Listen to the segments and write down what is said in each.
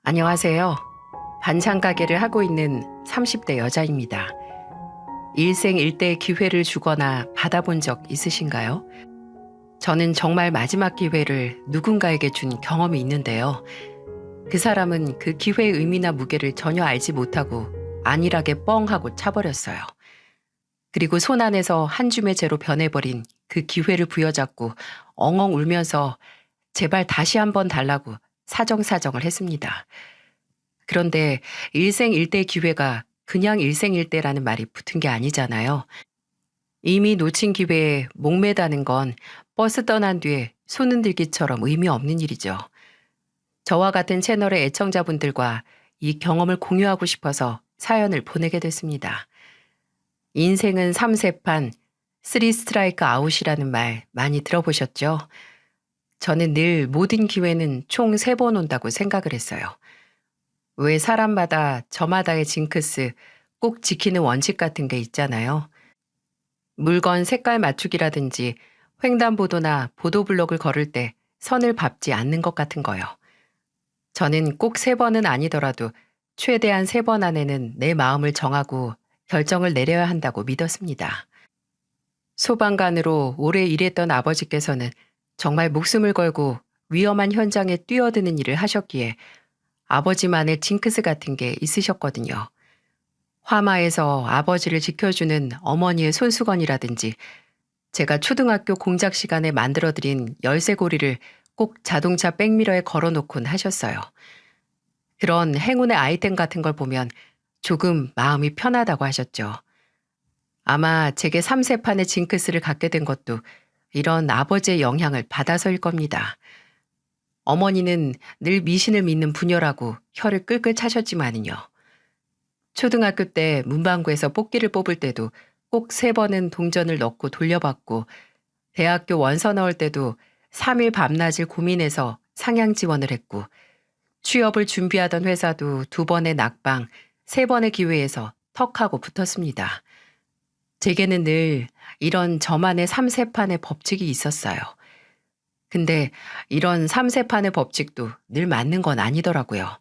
안녕하세요. 반찬 가게를 하고 있는 30대 여자입니다. 일생일대의 기회를 주거나 받아본 적 있으신가요? 저는 정말 마지막 기회를 누군가에게 준 경험이 있는데요. 그 사람은 그 기회의 의미나 무게를 전혀 알지 못하고 안일하게 뻥 하고 차버렸어요. 그리고 손 안에서 한 줌의 재로 변해버린 그 기회를 부여잡고 엉엉 울면서 제발 다시 한번 달라고 사정사정을 했습니다. 그런데 일생일대의 기회가 그냥 일생일대라는 말이 붙은 게 아니잖아요. 이미 놓친 기회에 목매다는 건 버스 떠난 뒤에 손 흔들기처럼 의미 없는 일이죠. 저와 같은 채널의 애청자분들과 이 경험을 공유하고 싶어서 사연을 보내게 됐습니다. 인생은 3세판, 3 스트라이크 아웃이라는 말 많이 들어보셨죠? 저는 늘 모든 기회는 총 3번 온다고 생각을 했어요. 왜 사람마다 저마다의 징크스, 꼭 지키는 원칙 같은 게 있잖아요. 물건 색깔 맞추기라든지 횡단보도나 보도블록을 걸을 때 선을 밟지 않는 것 같은 거요. 저는 꼭 3번은 아니더라도 최대한 3번 안에는 내 마음을 정하고 결정을 내려야 한다고 믿었습니다. 소방관으로 오래 일했던 아버지께서는 정말 목숨을 걸고 위험한 현장에 뛰어드는 일을 하셨기에 아버지만의 징크스 같은 게 있으셨거든요. 화마에서 아버지를 지켜주는 어머니의 손수건이라든지 제가 초등학교 공작 시간에 만들어드린 열쇠고리를 꼭 자동차 백미러에 걸어놓곤 하셨어요. 그런 행운의 아이템 같은 걸 보면 조금 마음이 편하다고 하셨죠. 아마 제게 3세판의 징크스를 갖게 된 것도 이런 아버지의 영향을 받아서일 겁니다. 어머니는 늘 미신을 믿는 부녀라고 혀를 끌끌 차셨지만은요. 초등학교 때 문방구에서 뽑기를 뽑을 때도 꼭 3번은 동전을 넣고 돌려받고 대학교 원서 넣을 때도 3일 밤낮을 고민해서 상향 지원을 했고 취업을 준비하던 회사도 2번의 낙방, 3번의 기회에서 턱하고 붙었습니다. 제게는 늘 이런 저만의 3세판의 법칙이 있었어요. 근데 이런 3세판의 법칙도 늘 맞는 건 아니더라고요.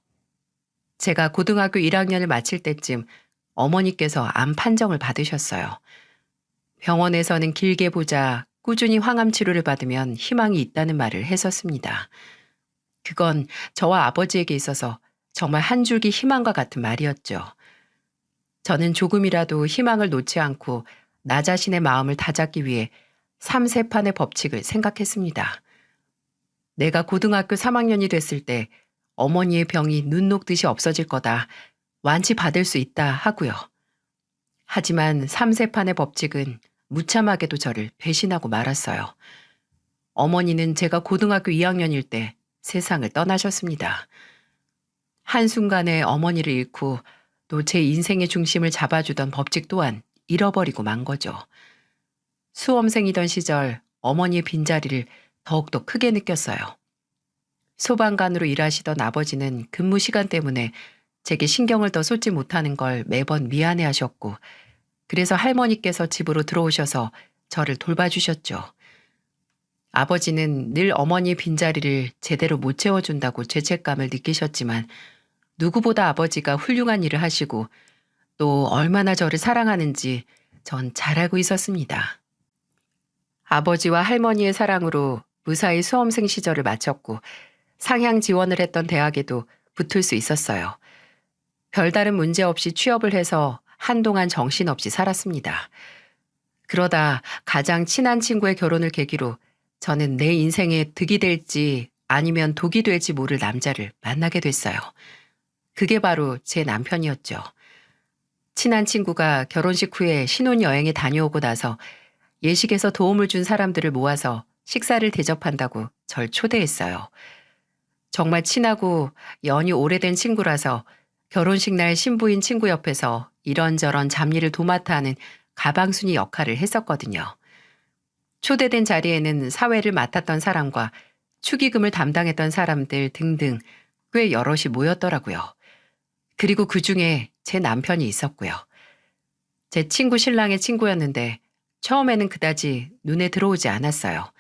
제가 고등학교 1학년을 마칠 때쯤 어머니께서 암 판정을 받으셨어요. 병원에서는 길게 보자 꾸준히 항암 치료를 받으면 희망이 있다는 말을 했었습니다. 그건 저와 아버지에게 있어서 정말 한 줄기 희망과 같은 말이었죠. 저는 조금이라도 희망을 놓지 않고 나 자신의 마음을 다잡기 위해 3세판의 법칙을 생각했습니다. 내가 고등학교 3학년이 됐을 때 어머니의 병이 눈 녹듯이 없어질 거다. 완치받을 수 있다 하고요. 하지만 3세판의 법칙은 무참하게도 저를 배신하고 말았어요. 어머니는 제가 고등학교 2학년일 때 세상을 떠나셨습니다. 한순간에 어머니를 잃고 또 제 인생의 중심을 잡아주던 법칙 또한 잃어버리고 만 거죠. 수험생이던 시절 어머니의 빈자리를 더욱더 크게 느꼈어요. 소방관으로 일하시던 아버지는 근무 시간 때문에 제게 신경을 더 쏟지 못하는 걸 매번 미안해하셨고 그래서 할머니께서 집으로 들어오셔서 저를 돌봐주셨죠. 아버지는 늘 어머니의 빈자리를 제대로 못 채워준다고 죄책감을 느끼셨지만 누구보다 아버지가 훌륭한 일을 하시고 또 얼마나 저를 사랑하는지 전 잘 알고 있었습니다. 아버지와 할머니의 사랑으로 무사히 수험생 시절을 마쳤고 상향 지원을 했던 대학에도 붙을 수 있었어요. 별다른 문제 없이 취업을 해서 한동안 정신없이 살았습니다. 그러다 가장 친한 친구의 결혼을 계기로 저는 내 인생에 득이 될지 아니면 독이 될지 모를 남자를 만나게 됐어요. 그게 바로 제 남편이었죠. 친한 친구가 결혼식 후에 신혼여행에 다녀오고 나서 예식에서 도움을 준 사람들을 모아서 식사를 대접한다고 절 초대했어요. 정말 친하고 연이 오래된 친구라서 결혼식 날 신부인 친구 옆에서 이런저런 잡일을 도맡아 하는 가방순이 역할을 했었거든요. 초대된 자리에는 사회를 맡았던 사람과 축의금을 담당했던 사람들 등등 꽤 여럿이 모였더라고요. 그리고 그중에 제 남편이 있었고요. 제 친구 신랑의 친구였는데 처음에는 그다지 눈에 들어오지 않았어요.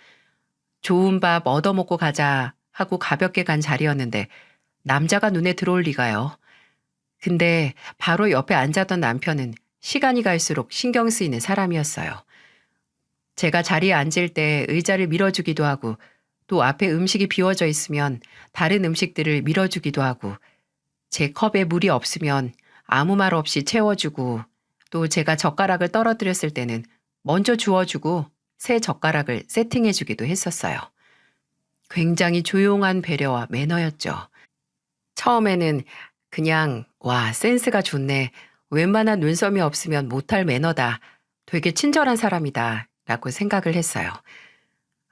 좋은 밥 얻어먹고 가자 하고 가볍게 간 자리였는데 남자가 눈에 들어올 리가요. 근데 바로 옆에 앉았던 남편은 시간이 갈수록 신경 쓰이는 사람이었어요. 제가 자리에 앉을 때 의자를 밀어주기도 하고 또 앞에 음식이 비워져 있으면 다른 음식들을 밀어주기도 하고 제 컵에 물이 없으면 아무 말 없이 채워주고 또 제가 젓가락을 떨어뜨렸을 때는 먼저 주워주고 새 젓가락을 세팅해주기도 했었어요. 굉장히 조용한 배려와 매너였죠. 처음에는 그냥 와, 센스가 좋네. 웬만한 눈썹이 없으면 못할 매너다. 되게 친절한 사람이다. 라고 생각을 했어요.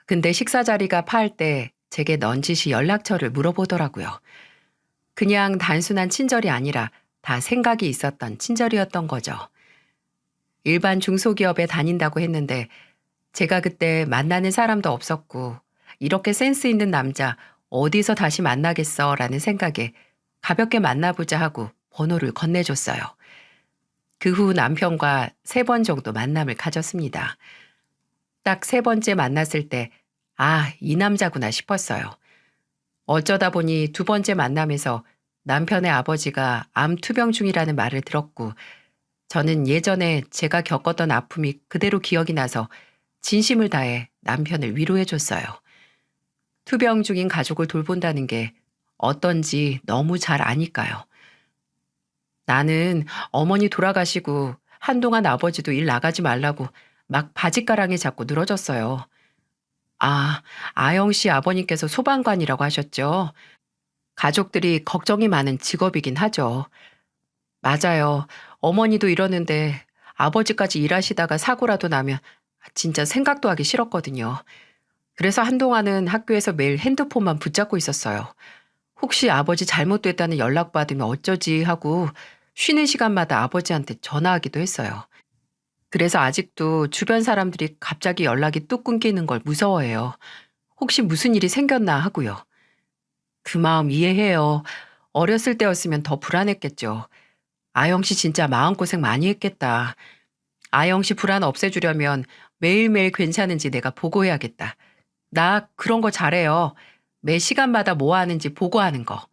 근데 식사 자리가 파할 때 제게 넌지시 연락처를 물어보더라고요. 그냥 단순한 친절이 아니라 다 생각이 있었던 친절이었던 거죠. 일반 중소기업에 다닌다고 했는데 제가 그때 만나는 사람도 없었고 이렇게 센스 있는 남자 어디서 다시 만나겠어 라는 생각에 가볍게 만나보자 하고 번호를 건네줬어요. 그 후 남편과 3번 정도 만남을 가졌습니다. 딱 3번째 만났을 때 아, 이 남자구나 싶었어요. 어쩌다 보니 2번째 만남에서 남편의 아버지가 암 투병 중이라는 말을 들었고 저는 예전에 제가 겪었던 아픔이 그대로 기억이 나서 진심을 다해 남편을 위로해 줬어요. 투병 중인 가족을 돌본다는 게 어떤지 너무 잘 아니까요. 나는 어머니 돌아가시고 한동안 아버지도 일 나가지 말라고 막 바짓가랑이 잡고 늘어졌어요. 아, 아영 씨 아버님께서 소방관이라고 하셨죠? 가족들이 걱정이 많은 직업이긴 하죠. 맞아요. 어머니도 이러는데 아버지까지 일하시다가 사고라도 나면 진짜 생각도 하기 싫었거든요. 그래서 한동안은 학교에서 매일 핸드폰만 붙잡고 있었어요. 혹시 아버지 잘못됐다는 연락 받으면 어쩌지 하고 쉬는 시간마다 아버지한테 전화하기도 했어요. 그래서 아직도 주변 사람들이 갑자기 연락이 뚝 끊기는 걸 무서워해요. 혹시 무슨 일이 생겼나 하고요. 그 마음 이해해요. 어렸을 때였으면 더 불안했겠죠. 아영 씨 진짜 마음고생 많이 했겠다. 아영 씨 불안 없애주려면 매일매일 괜찮은지 내가 보고해야겠다. 나 그런 거 잘해요. 매 시간마다 뭐 하는지 보고하는 거.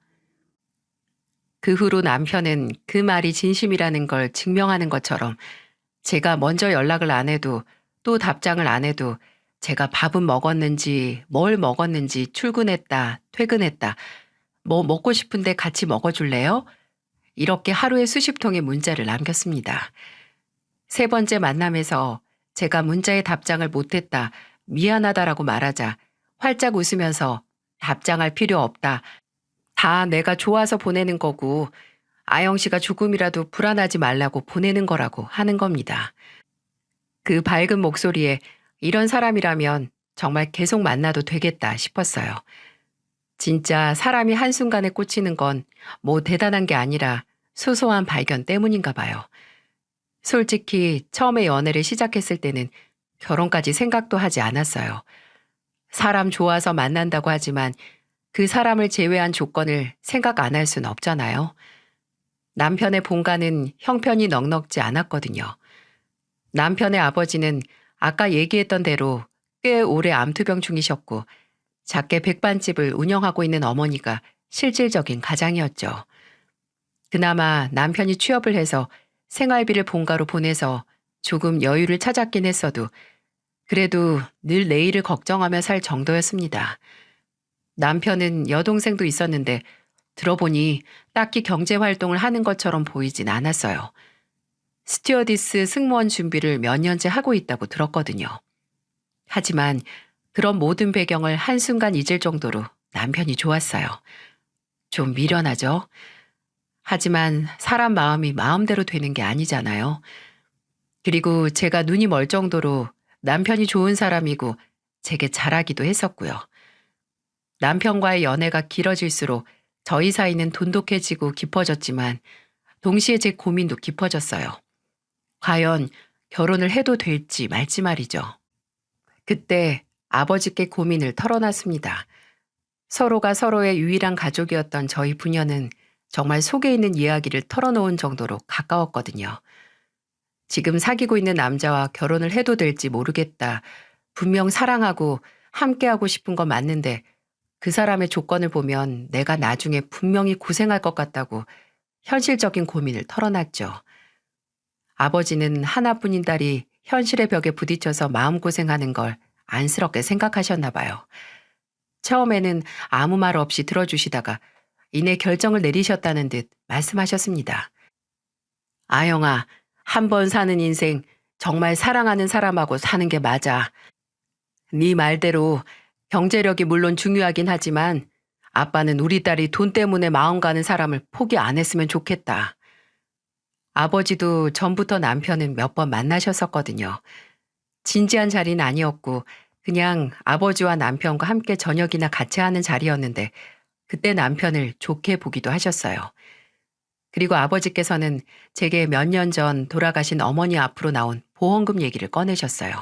그 후로 남편은 그 말이 진심이라는 걸 증명하는 것처럼 제가 먼저 연락을 안 해도 또 답장을 안 해도 제가 밥은 먹었는지 뭘 먹었는지 출근했다, 퇴근했다, 뭐 먹고 싶은데 같이 먹어줄래요? 이렇게 하루에 수십 통의 문자를 남겼습니다. 3번째 만남에서 제가 문자에 답장을 못했다, 미안하다라고 말하자 활짝 웃으면서 답장할 필요 없다. 다 내가 좋아서 보내는 거고 아영 씨가 조금이라도 불안하지 말라고 보내는 거라고 하는 겁니다. 그 밝은 목소리에 이런 사람이라면 정말 계속 만나도 되겠다 싶었어요. 진짜 사람이 한순간에 꽂히는 건 뭐 대단한 게 아니라 소소한 발견 때문인가 봐요. 솔직히 처음에 연애를 시작했을 때는 결혼까지 생각도 하지 않았어요. 사람 좋아서 만난다고 하지만 그 사람을 제외한 조건을 생각 안 할 순 없잖아요. 남편의 본가는 형편이 넉넉지 않았거든요. 남편의 아버지는 아까 얘기했던 대로 꽤 오래 암투병 중이셨고 작게 백반집을 운영하고 있는 어머니가 실질적인 가장이었죠. 그나마 남편이 취업을 해서 생활비를 본가로 보내서 조금 여유를 찾았긴 했어도 그래도 늘 내일을 걱정하며 살 정도였습니다. 남편은 여동생도 있었는데 들어보니 딱히 경제활동을 하는 것처럼 보이진 않았어요. 스튜어디스 승무원 준비를 몇 년째 하고 있다고 들었거든요. 하지만 그런 모든 배경을 한순간 잊을 정도로 남편이 좋았어요. 좀 미련하죠? 하지만 사람 마음이 마음대로 되는 게 아니잖아요. 그리고 제가 눈이 멀 정도로 남편이 좋은 사람이고 제게 잘하기도 했었고요. 남편과의 연애가 길어질수록 저희 사이는 돈독해지고 깊어졌지만 동시에 제 고민도 깊어졌어요. 과연 결혼을 해도 될지 말지 말이죠. 그때 아버지께 고민을 털어놨습니다. 서로가 서로의 유일한 가족이었던 저희 부녀는 정말 속에 있는 이야기를 털어놓은 정도로 가까웠거든요. 지금 사귀고 있는 남자와 결혼을 해도 될지 모르겠다. 분명 사랑하고 함께하고 싶은 건 맞는데 그 사람의 조건을 보면 내가 나중에 분명히 고생할 것 같다고 현실적인 고민을 털어놨죠. 아버지는 하나뿐인 딸이 현실의 벽에 부딪혀서 마음고생하는 걸 안쓰럽게 생각하셨나 봐요. 처음에는 아무 말 없이 들어주시다가 이내 결정을 내리셨다는 듯 말씀하셨습니다. 아영아, 한 번 사는 인생 정말 사랑하는 사람하고 사는 게 맞아. 네 말대로 경제력이 물론 중요하긴 하지만 아빠는 우리 딸이 돈 때문에 마음 가는 사람을 포기 안 했으면 좋겠다. 아버지도 전부터 남편은 몇 번 만나셨었거든요. 진지한 자리는 아니었고 그냥 아버지와 남편과 함께 저녁이나 같이 하는 자리였는데 그때 남편을 좋게 보기도 하셨어요. 그리고 아버지께서는 제게 몇 년 전 돌아가신 어머니 앞으로 나온 보험금 얘기를 꺼내셨어요.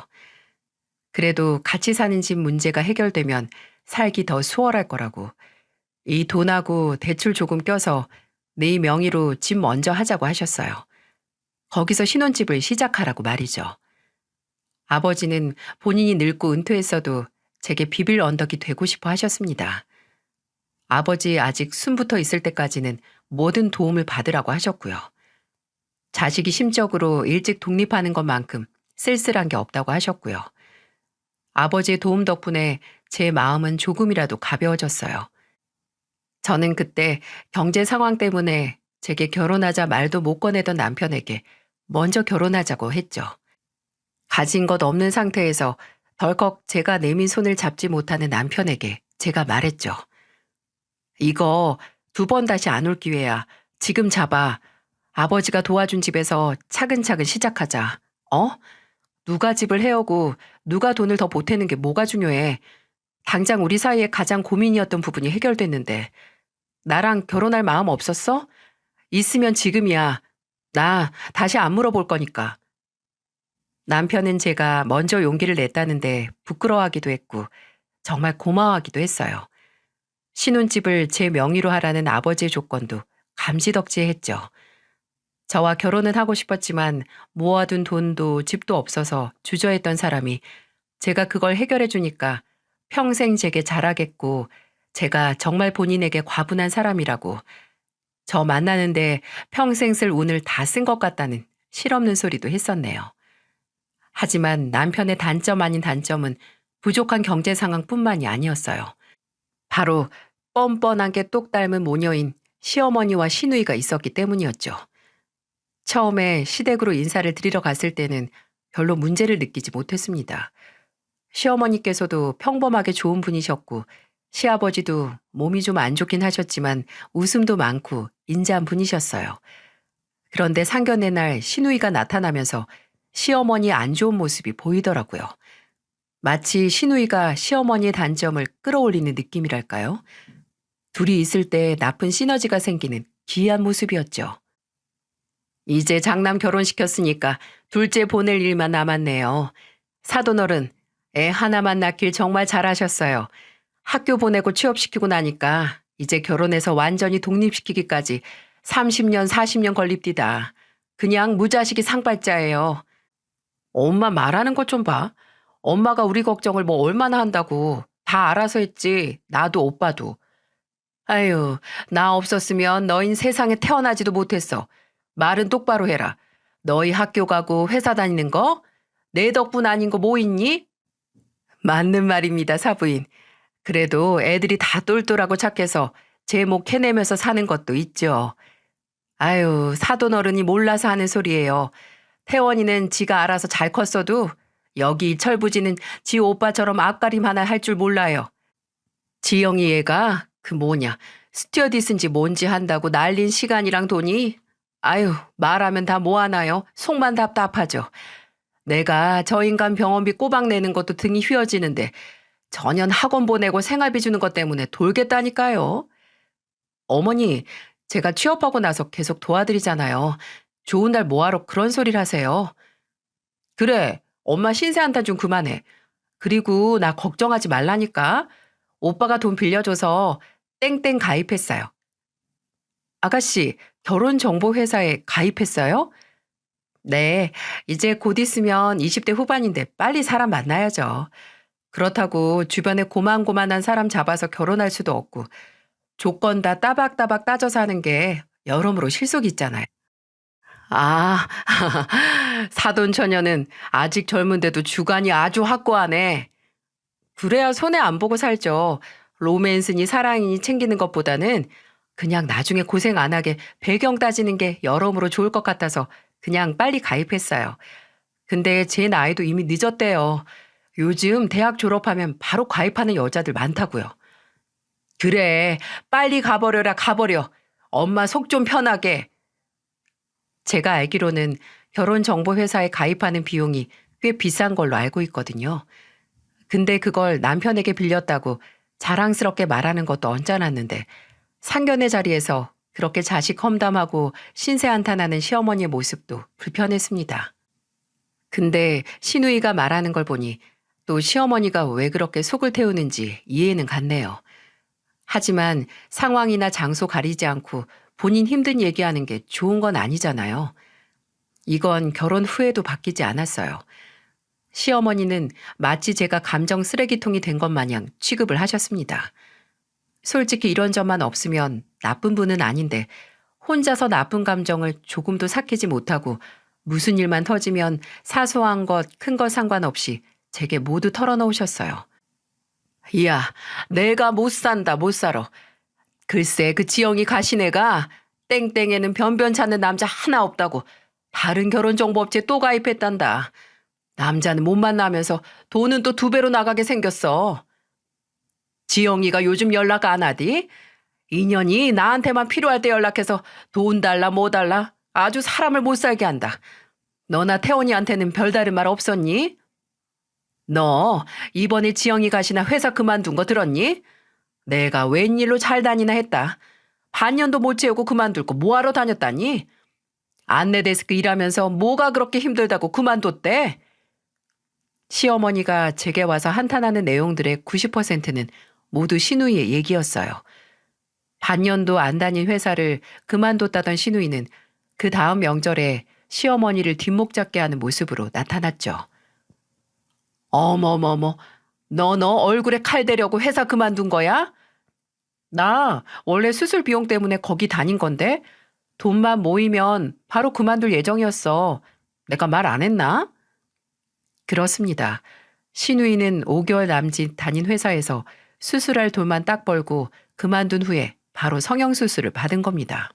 그래도 같이 사는 집 문제가 해결되면 살기 더 수월할 거라고. 이 돈하고 대출 조금 껴서 네 명의로 집 먼저 하자고 하셨어요. 거기서 신혼집을 시작하라고 말이죠. 아버지는 본인이 늙고 은퇴했어도 제게 비빌 언덕이 되고 싶어 하셨습니다. 아버지 아직 숨부터 있을 때까지는 모든 도움을 받으라고 하셨고요. 자식이 심적으로 일찍 독립하는 것만큼 쓸쓸한 게 없다고 하셨고요. 아버지의 도움 덕분에 제 마음은 조금이라도 가벼워졌어요. 저는 그때 경제 상황 때문에 제게 결혼하자 말도 못 꺼내던 남편에게 먼저 결혼하자고 했죠. 가진 것 없는 상태에서 덜컥 제가 내민 손을 잡지 못하는 남편에게 제가 말했죠. 이거 2번 다시 안 올 기회야. 지금 잡아. 아버지가 도와준 집에서 차근차근 시작하자. 어? 누가 집을 해오고 누가 돈을 더 보태는 게 뭐가 중요해. 당장 우리 사이에 가장 고민이었던 부분이 해결됐는데 나랑 결혼할 마음 없었어? 있으면 지금이야. 나 다시 안 물어볼 거니까. 남편은 제가 먼저 용기를 냈다는데 부끄러워하기도 했고 정말 고마워하기도 했어요. 신혼집을 제 명의로 하라는 아버지의 조건도 감지덕지했죠. 저와 결혼은 하고 싶었지만 모아둔 돈도 집도 없어서 주저했던 사람이 제가 그걸 해결해 주니까 평생 제게 잘하겠고 제가 정말 본인에게 과분한 사람이라고 저 만나는데 평생 쓸 운을 다 쓴 것 같다는 실없는 소리도 했었네요. 하지만 남편의 단점 아닌 단점은 부족한 경제 상황뿐만이 아니었어요. 바로 뻔뻔한 게 똑 닮은 모녀인 시어머니와 시누이가 있었기 때문이었죠. 처음에 시댁으로 인사를 드리러 갔을 때는 별로 문제를 느끼지 못했습니다. 시어머니께서도 평범하게 좋은 분이셨고 시아버지도 몸이 좀 안 좋긴 하셨지만 웃음도 많고 인자한 분이셨어요. 그런데 상견례 날 시누이가 나타나면서 시어머니의 안 좋은 모습이 보이더라고요. 마치 시누이가 시어머니의 단점을 끌어올리는 느낌이랄까요? 둘이 있을 때 나쁜 시너지가 생기는 기이한 모습이었죠. 이제 장남 결혼시켰으니까 둘째 보낼 일만 남았네요. 사돈어른, 애 하나만 낳길 정말 잘하셨어요. 학교 보내고 취업시키고 나니까 이제 결혼해서 완전히 독립시키기까지 30년, 40년 걸립디다. 그냥 무자식이 상팔자예요. 엄마 말하는 것 좀 봐. 엄마가 우리 걱정을 뭐 얼마나 한다고. 다 알아서 했지. 나도 오빠도. 아유, 나 없었으면 너흰 세상에 태어나지도 못했어. 말은 똑바로 해라. 너희 학교 가고 회사 다니는 거? 내 덕분 아닌 거 뭐 있니? 맞는 말입니다, 사부인. 그래도 애들이 다 똘똘하고 착해서 제 목 캐내면서 사는 것도 있죠. 아유, 사돈어른이 몰라서 하는 소리예요. 태원이는 지가 알아서 잘 컸어도 여기 철부지는 지 오빠처럼 앞가림 하나 할 줄 몰라요. 지영이 얘가 그 뭐냐 스튜어디스인지 뭔지 한다고 날린 시간이랑 돈이 아유 말하면 다 뭐하나요? 속만 답답하죠. 내가 저 인간 병원비 꼬박 내는 것도 등이 휘어지는데 전년 학원 보내고 생활비 주는 것 때문에 돌겠다니까요. 어머니 제가 취업하고 나서 계속 도와드리잖아요. 좋은 날 뭐하러 그런 소리를 하세요. 그래 엄마 신세 한탄 좀 그만해. 그리고 나 걱정하지 말라니까. 오빠가 돈 빌려줘서 땡땡 가입했어요. 아가씨, 결혼정보회사에 가입했어요? 네, 이제 곧 있으면 20대 후반인데 빨리 사람 만나야죠. 그렇다고 주변에 고만고만한 사람 잡아서 결혼할 수도 없고 조건 다 따박따박 따져서 하는 게 여러모로 실속이 있잖아요. 아, 사돈처녀는 아직 젊은데도 주관이 아주 확고하네. 그래야 손해 안 보고 살죠. 로맨스니 사랑이니 챙기는 것보다는 그냥 나중에 고생 안 하게 배경 따지는 게 여러모로 좋을 것 같아서 그냥 빨리 가입했어요. 근데 제 나이도 이미 늦었대요. 요즘 대학 졸업하면 바로 가입하는 여자들 많다고요. 그래, 빨리 가버려라, 가버려. 엄마 속 좀 편하게. 제가 알기로는 결혼정보회사에 가입하는 비용이 꽤 비싼 걸로 알고 있거든요. 근데 그걸 남편에게 빌렸다고 자랑스럽게 말하는 것도 언짢았는데 상견례 자리에서 그렇게 자식 험담하고 신세 한탄하는 시어머니의 모습도 불편했습니다. 근데 시누이가 말하는 걸 보니 또 시어머니가 왜 그렇게 속을 태우는지 이해는 갔네요. 하지만 상황이나 장소 가리지 않고 본인 힘든 얘기하는 게 좋은 건 아니잖아요. 이건 결혼 후에도 바뀌지 않았어요. 시어머니는 마치 제가 감정 쓰레기통이 된 것 마냥 취급을 하셨습니다. 솔직히 이런 점만 없으면 나쁜 분은 아닌데 혼자서 나쁜 감정을 조금도 삭히지 못하고 무슨 일만 터지면 사소한 것, 큰 것 상관없이 제게 모두 털어놓으셨어요. 이야, 내가 못 산다, 못 살아. 글쎄, 그 지영이 가시네가 땡땡에는 변변 찾는 남자 하나 없다고 다른 결혼정보업체 또 가입했단다. 남자는 못 만나면서 돈은 또 2배로 나가게 생겼어. 지영이가 요즘 연락 안 하디? 인연이 나한테만 필요할 때 연락해서 돈 달라 뭐 달라 아주 사람을 못 살게 한다. 너나 태원이한테는 별다른 말 없었니? 너 이번에 지영이 가시나 회사 그만둔 거 들었니? 내가 웬일로 잘 다니나 했다. 반년도 못 채우고 그만둘 거 뭐하러 다녔다니? 안내데스크 일하면서 뭐가 그렇게 힘들다고 그만뒀대? 시어머니가 제게 와서 한탄하는 내용들의 90%는 모두 시누이의 얘기였어요. 반년도 안 다닌 회사를 그만뒀다던 시누이는 그 다음 명절에 시어머니를 뒷목 잡게 하는 모습으로 나타났죠. 어머머머, 너 얼굴에 칼 대려고 회사 그만둔 거야? 나 원래 수술 비용 때문에 거기 다닌 건데 돈만 모이면 바로 그만둘 예정이었어. 내가 말 안 했나? 그렇습니다. 시누이는 5개월 남짓 다닌 회사에서 수술할 돈만 딱 벌고 그만둔 후에 바로 성형수술을 받은 겁니다.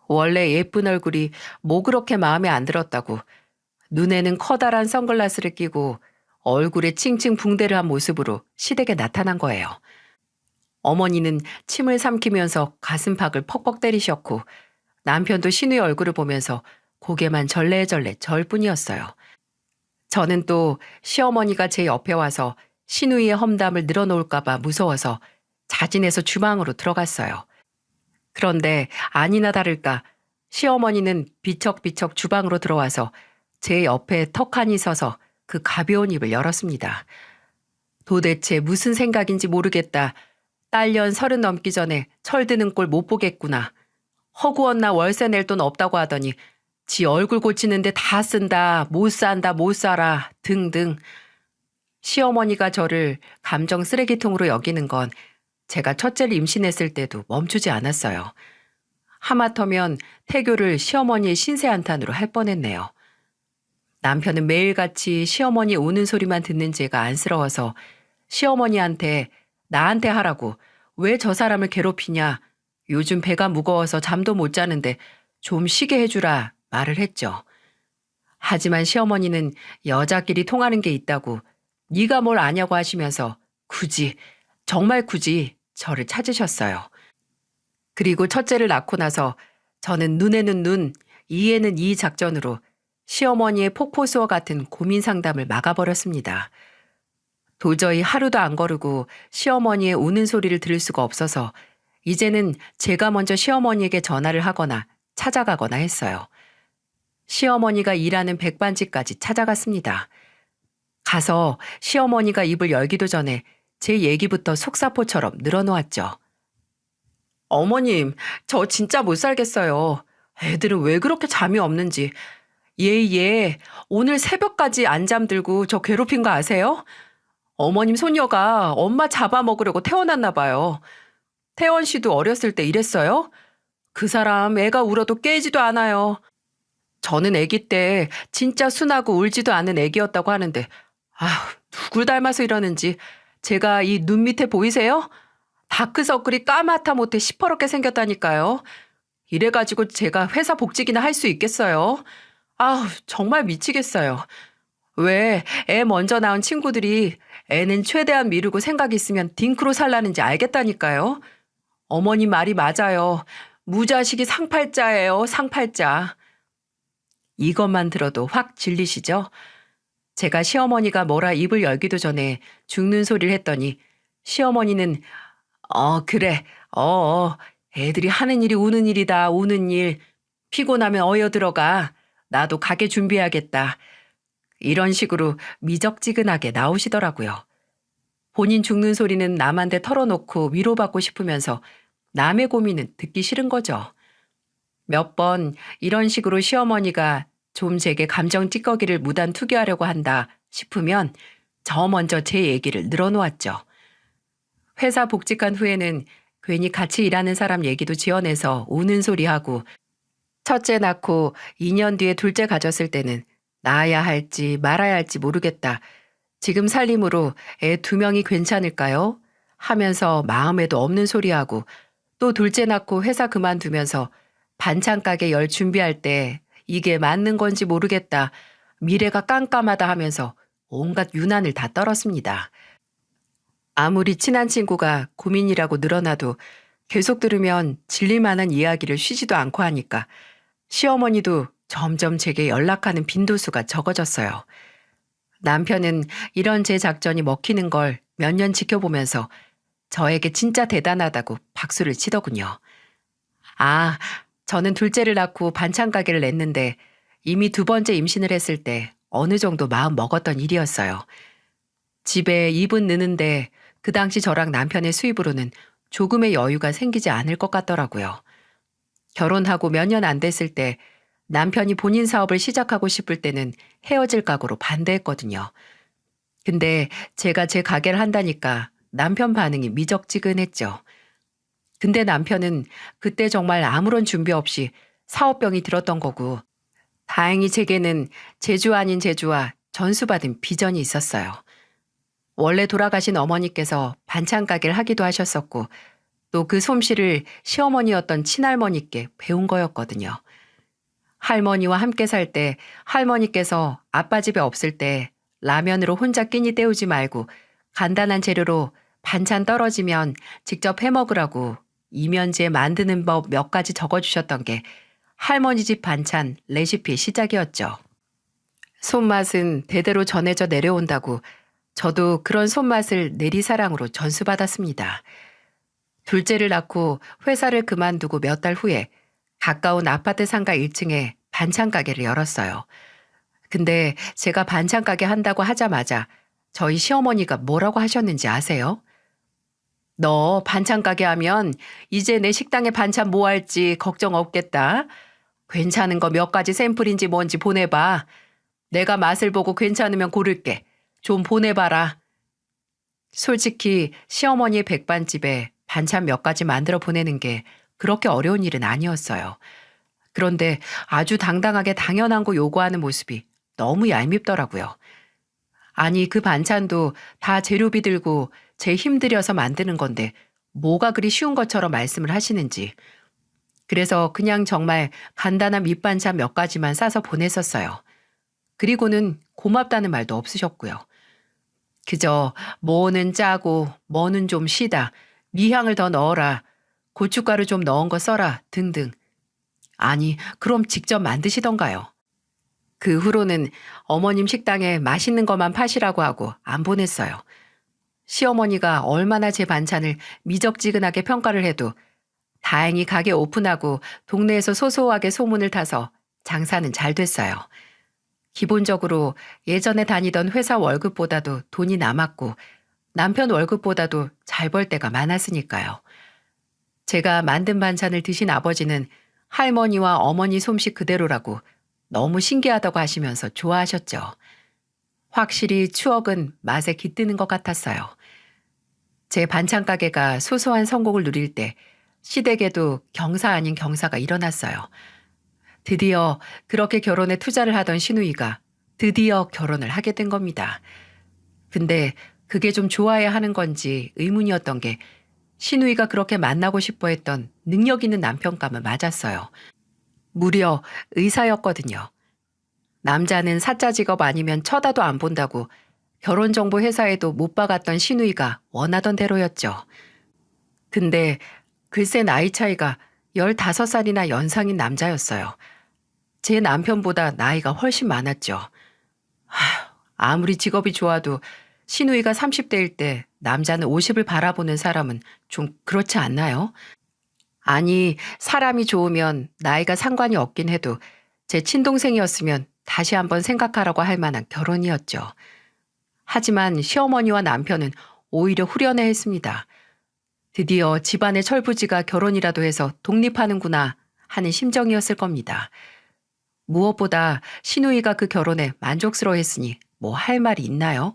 원래 예쁜 얼굴이 뭐 그렇게 마음에 안 들었다고 눈에는 커다란 선글라스를 끼고 얼굴에 칭칭 붕대를 한 모습으로 시댁에 나타난 거예요. 어머니는 침을 삼키면서 가슴팍을 퍽퍽 때리셨고 남편도 시누이 얼굴을 보면서 고개만 절레절레 절 뿐이었어요. 저는 또 시어머니가 제 옆에 와서 시누이의 험담을 늘어놓을까봐 무서워서 자진해서 주방으로 들어갔어요. 그런데 아니나 다를까 시어머니는 비척비척 주방으로 들어와서 제 옆에 턱하니 서서 그 가벼운 입을 열었습니다. 도대체 무슨 생각인지 모르겠다. 딸년 30 넘기 전에 철드는 꼴 못 보겠구나. 허구헌나 월세 낼 돈 없다고 하더니 지 얼굴 고치는데 다 쓴다, 못 산다, 못 살아 등등. 시어머니가 저를 감정 쓰레기통으로 여기는 건 제가 첫째를 임신했을 때도 멈추지 않았어요. 하마터면 태교를 시어머니의 신세 한탄으로 할 뻔했네요. 남편은 매일같이 시어머니 우는 소리만 듣는 제가 안쓰러워서 시어머니한테 나한테 하라고 왜 저 사람을 괴롭히냐. 요즘 배가 무거워서 잠도 못 자는데 좀 쉬게 해주라 말을 했죠. 하지만 시어머니는 여자끼리 통하는 게 있다고 네가 뭘 아냐고 하시면서 굳이 정말 굳이 저를 찾으셨어요. 그리고 첫째를 낳고 나서 저는 눈에는 눈, 이에는 이 작전으로 시어머니의 폭포수어 같은 고민 상담을 막아버렸습니다. 도저히 하루도 안 거르고 시어머니의 우는 소리를 들을 수가 없어서 이제는 제가 먼저 시어머니에게 전화를 하거나 찾아가거나 했어요. 시어머니가 일하는 백반집까지 찾아갔습니다. 가서 시어머니가 입을 열기도 전에 제 얘기부터 속사포처럼 늘어놓았죠. 어머님, 저 진짜 못 살겠어요. 애들은 왜 그렇게 잠이 없는지. 얘, 오늘 새벽까지 안 잠들고 저 괴롭힌 거 아세요? 어머님 손녀가 엄마 잡아먹으려고 태어났나 봐요. 태원 씨도 어렸을 때 이랬어요? 그 사람 애가 울어도 깨지도 않아요. 저는 애기 때 진짜 순하고 울지도 않은 애기였다고 하는데 누굴 닮아서 이러는지 제가 이 눈 밑에 보이세요? 다크서클이 까맣다 못해 시퍼렇게 생겼다니까요. 이래가지고 제가 회사 복직이나 할 수 있겠어요? 정말 미치겠어요. 왜 애 먼저 낳은 친구들이 애는 최대한 미루고 생각 있으면 딩크로 살라는지 알겠다니까요. 어머니 말이 맞아요. 무자식이 상팔자예요, 상팔자. 이것만 들어도 확 질리시죠? 제가 시어머니가 뭐라 입을 열기도 전에 죽는 소리를 했더니 시어머니는 그래. 애들이 하는 일이 우는 일이다. 우는 일. 피곤하면 어여 들어가. 나도 가게 준비해야겠다. 이런 식으로 미적지근하게 나오시더라고요. 본인 죽는 소리는 남한테 털어놓고 위로받고 싶으면서 남의 고민은 듣기 싫은 거죠. 몇 번 이런 식으로 시어머니가 좀 제게 감정 찌꺼기를 무단 투기하려고 한다 싶으면 저 먼저 제 얘기를 늘어놓았죠. 회사 복직한 후에는 괜히 같이 일하는 사람 얘기도 지어내서 우는 소리하고 첫째 낳고 2년 뒤에 둘째 가졌을 때는 낳아야 할지 말아야 할지 모르겠다. 지금 살림으로 애 2명이 괜찮을까요? 하면서 마음에도 없는 소리하고 또 둘째 낳고 회사 그만두면서 반찬 가게 열 준비할 때 이게 맞는 건지 모르겠다. 미래가 깜깜하다 하면서 온갖 유난을 다 떨었습니다. 아무리 친한 친구가 고민이라고 늘어나도 계속 들으면 질릴 만한 이야기를 쉬지도 않고 하니까 시어머니도 점점 제게 연락하는 빈도수가 적어졌어요. 남편은 이런 제 작전이 먹히는 걸 몇 년 지켜보면서 저에게 진짜 대단하다고 박수를 치더군요. 저는 둘째를 낳고 반찬 가게를 냈는데 이미 2번째 임신을 했을 때 어느 정도 마음 먹었던 일이었어요. 집에 입은 느는데 그 당시 저랑 남편의 수입으로는 조금의 여유가 생기지 않을 것 같더라고요. 결혼하고 몇 년 안 됐을 때 남편이 본인 사업을 시작하고 싶을 때는 헤어질 각오로 반대했거든요. 근데 제가 제 가게를 한다니까 남편 반응이 미적지근했죠. 근데 남편은 그때 정말 아무런 준비 없이 사업병이 들었던 거고 다행히 제게는 재주 아닌 재주와 전수받은 비전이 있었어요. 원래 돌아가신 어머니께서 반찬 가게를 하기도 하셨었고 또 그 솜씨를 시어머니였던 친할머니께 배운 거였거든요. 할머니와 함께 살 때 할머니께서 아빠 집에 없을 때 라면으로 혼자 끼니 때우지 말고 간단한 재료로 반찬 떨어지면 직접 해먹으라고 이면지에 만드는 법 몇 가지 적어주셨던 게 할머니 집 반찬 레시피의 시작이었죠. 손맛은 대대로 전해져 내려온다고 저도 그런 손맛을 내리사랑으로 전수받았습니다. 둘째를 낳고 회사를 그만두고 몇 달 후에 가까운 아파트 상가 1층에 반찬 가게를 열었어요. 근데 제가 반찬 가게 한다고 하자마자 저희 시어머니가 뭐라고 하셨는지 아세요? 너 반찬 가게 하면 이제 내 식당에 반찬 뭐 할지 걱정 없겠다. 괜찮은 거 몇 가지 샘플인지 뭔지 보내봐. 내가 맛을 보고 괜찮으면 고를게. 좀 보내봐라. 솔직히 시어머니의 백반집에 반찬 몇 가지 만들어 보내는 게 그렇게 어려운 일은 아니었어요. 그런데 아주 당당하게 당연한 거 요구하는 모습이 너무 얄밉더라고요. 아니 그 반찬도 다 재료비 들고 제 힘들여서 만드는 건데 뭐가 그리 쉬운 것처럼 말씀을 하시는지. 그래서 그냥 정말 간단한 밑반찬 몇 가지만 싸서 보냈었어요. 그리고는 고맙다는 말도 없으셨고요. 그저 뭐는 짜고 뭐는 좀 시다. 미향을 더 넣어라. 고춧가루 좀 넣은 거 써라 등등. 아니 그럼 직접 만드시던가요. 그 후로는 어머님 식당에 맛있는 것만 파시라고 하고 안 보냈어요. 시어머니가 얼마나 제 반찬을 미적지근하게 평가를 해도 다행히 가게 오픈하고 동네에서 소소하게 소문을 타서 장사는 잘 됐어요. 기본적으로 예전에 다니던 회사 월급보다도 돈이 남았고 남편 월급보다도 잘 벌 때가 많았으니까요. 제가 만든 반찬을 드신 아버지는 할머니와 어머니 솜씨 그대로라고 너무 신기하다고 하시면서 좋아하셨죠. 확실히 추억은 맛에 깃드는 것 같았어요. 제 반찬 가게가 소소한 성공을 누릴 때 시댁에도 경사 아닌 경사가 일어났어요. 드디어 그렇게 결혼에 투자를 하던 시누이가 드디어 결혼을 하게 된 겁니다. 근데 그게 좀 좋아야 하는 건지 의문이었던 게 시누이가 그렇게 만나고 싶어 했던 능력 있는 남편감은 맞았어요. 무려 의사였거든요. 남자는 사짜 직업 아니면 쳐다도 안 본다고 결혼정보 회사에도 못 박았던 시누이가 원하던 대로였죠. 근데 글쎄 나이 차이가 15살이나 연상인 남자였어요. 제 남편보다 나이가 훨씬 많았죠. 아무리 직업이 좋아도 시누이가 30대일 때 남자는 50을 바라보는 사람은 좀 그렇지 않나요? 아니, 사람이 좋으면 나이가 상관이 없긴 해도 제 친동생이었으면 다시 한번 생각하라고 할 만한 결혼이었죠. 하지만 시어머니와 남편은 오히려 후련해 했습니다. 드디어 집안의 철부지가 결혼이라도 해서 독립하는구나 하는 심정이었을 겁니다. 무엇보다 시누이가 그 결혼에 만족스러워 했으니 뭐 할 말이 있나요?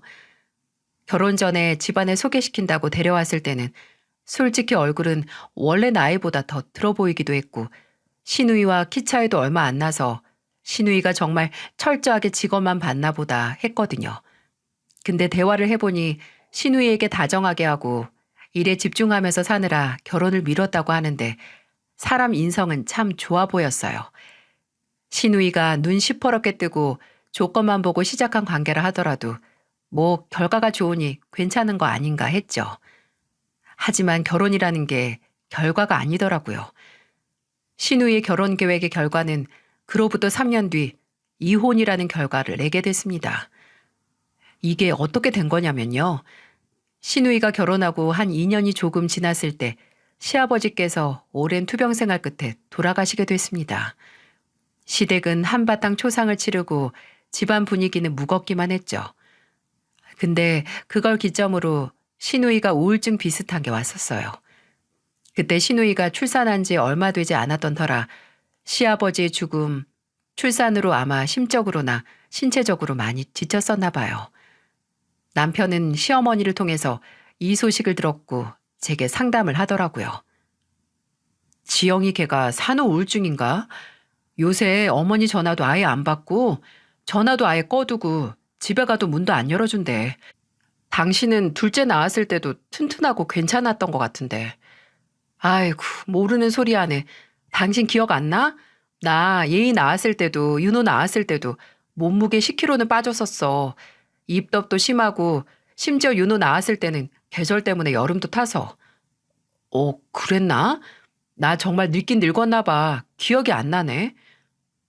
결혼 전에 집안에 소개시킨다고 데려왔을 때는 솔직히 얼굴은 원래 나이보다 더 들어 보이기도 했고 시누이와 키 차이도 얼마 안 나서 시누이가 정말 철저하게 직업만 봤나 보다 했거든요. 근데 대화를 해보니 시누이에게 다정하게 하고 일에 집중하면서 사느라 결혼을 미뤘다고 하는데 사람 인성은 참 좋아 보였어요. 시누이가 눈 시퍼렇게 뜨고 조건만 보고 시작한 관계라 하더라도 뭐 결과가 좋으니 괜찮은 거 아닌가 했죠. 하지만 결혼이라는 게 결과가 아니더라고요. 시누이의 결혼 계획의 결과는 그로부터 3년 뒤 이혼이라는 결과를 내게 됐습니다. 이게 어떻게 된 거냐면요. 시누이가 결혼하고 한 2년이 조금 지났을 때 시아버지께서 오랜 투병 생활 끝에 돌아가시게 됐습니다. 시댁은 한바탕 초상을 치르고 집안 분위기는 무겁기만 했죠. 근데 그걸 기점으로 시누이가 우울증 비슷한 게 왔었어요. 그때 시누이가 출산한 지 얼마 되지 않았던 터라 시아버지의 죽음, 출산으로 아마 심적으로나 신체적으로 많이 지쳤었나 봐요. 남편은 시어머니를 통해서 이 소식을 들었고 제게 상담을 하더라고요. 지영이 걔가 산후 우울증인가? 요새 어머니 전화도 아예 안 받고 전화도 아예 꺼두고 집에 가도 문도 안 열어준대. 당신은 둘째 낳았을 때도 튼튼하고 괜찮았던 것 같은데. 아이고, 모르는 소리 하네. 당신 기억 안 나? 나 예희 낳았을 때도 윤호 낳았을 때도 몸무게 10kg는 빠졌었어. 입덧도 심하고 심지어 윤호 낳았을 때는 계절 때문에 여름도 타서. 그랬나? 나 정말 늙긴 늙었나 봐. 기억이 안 나네.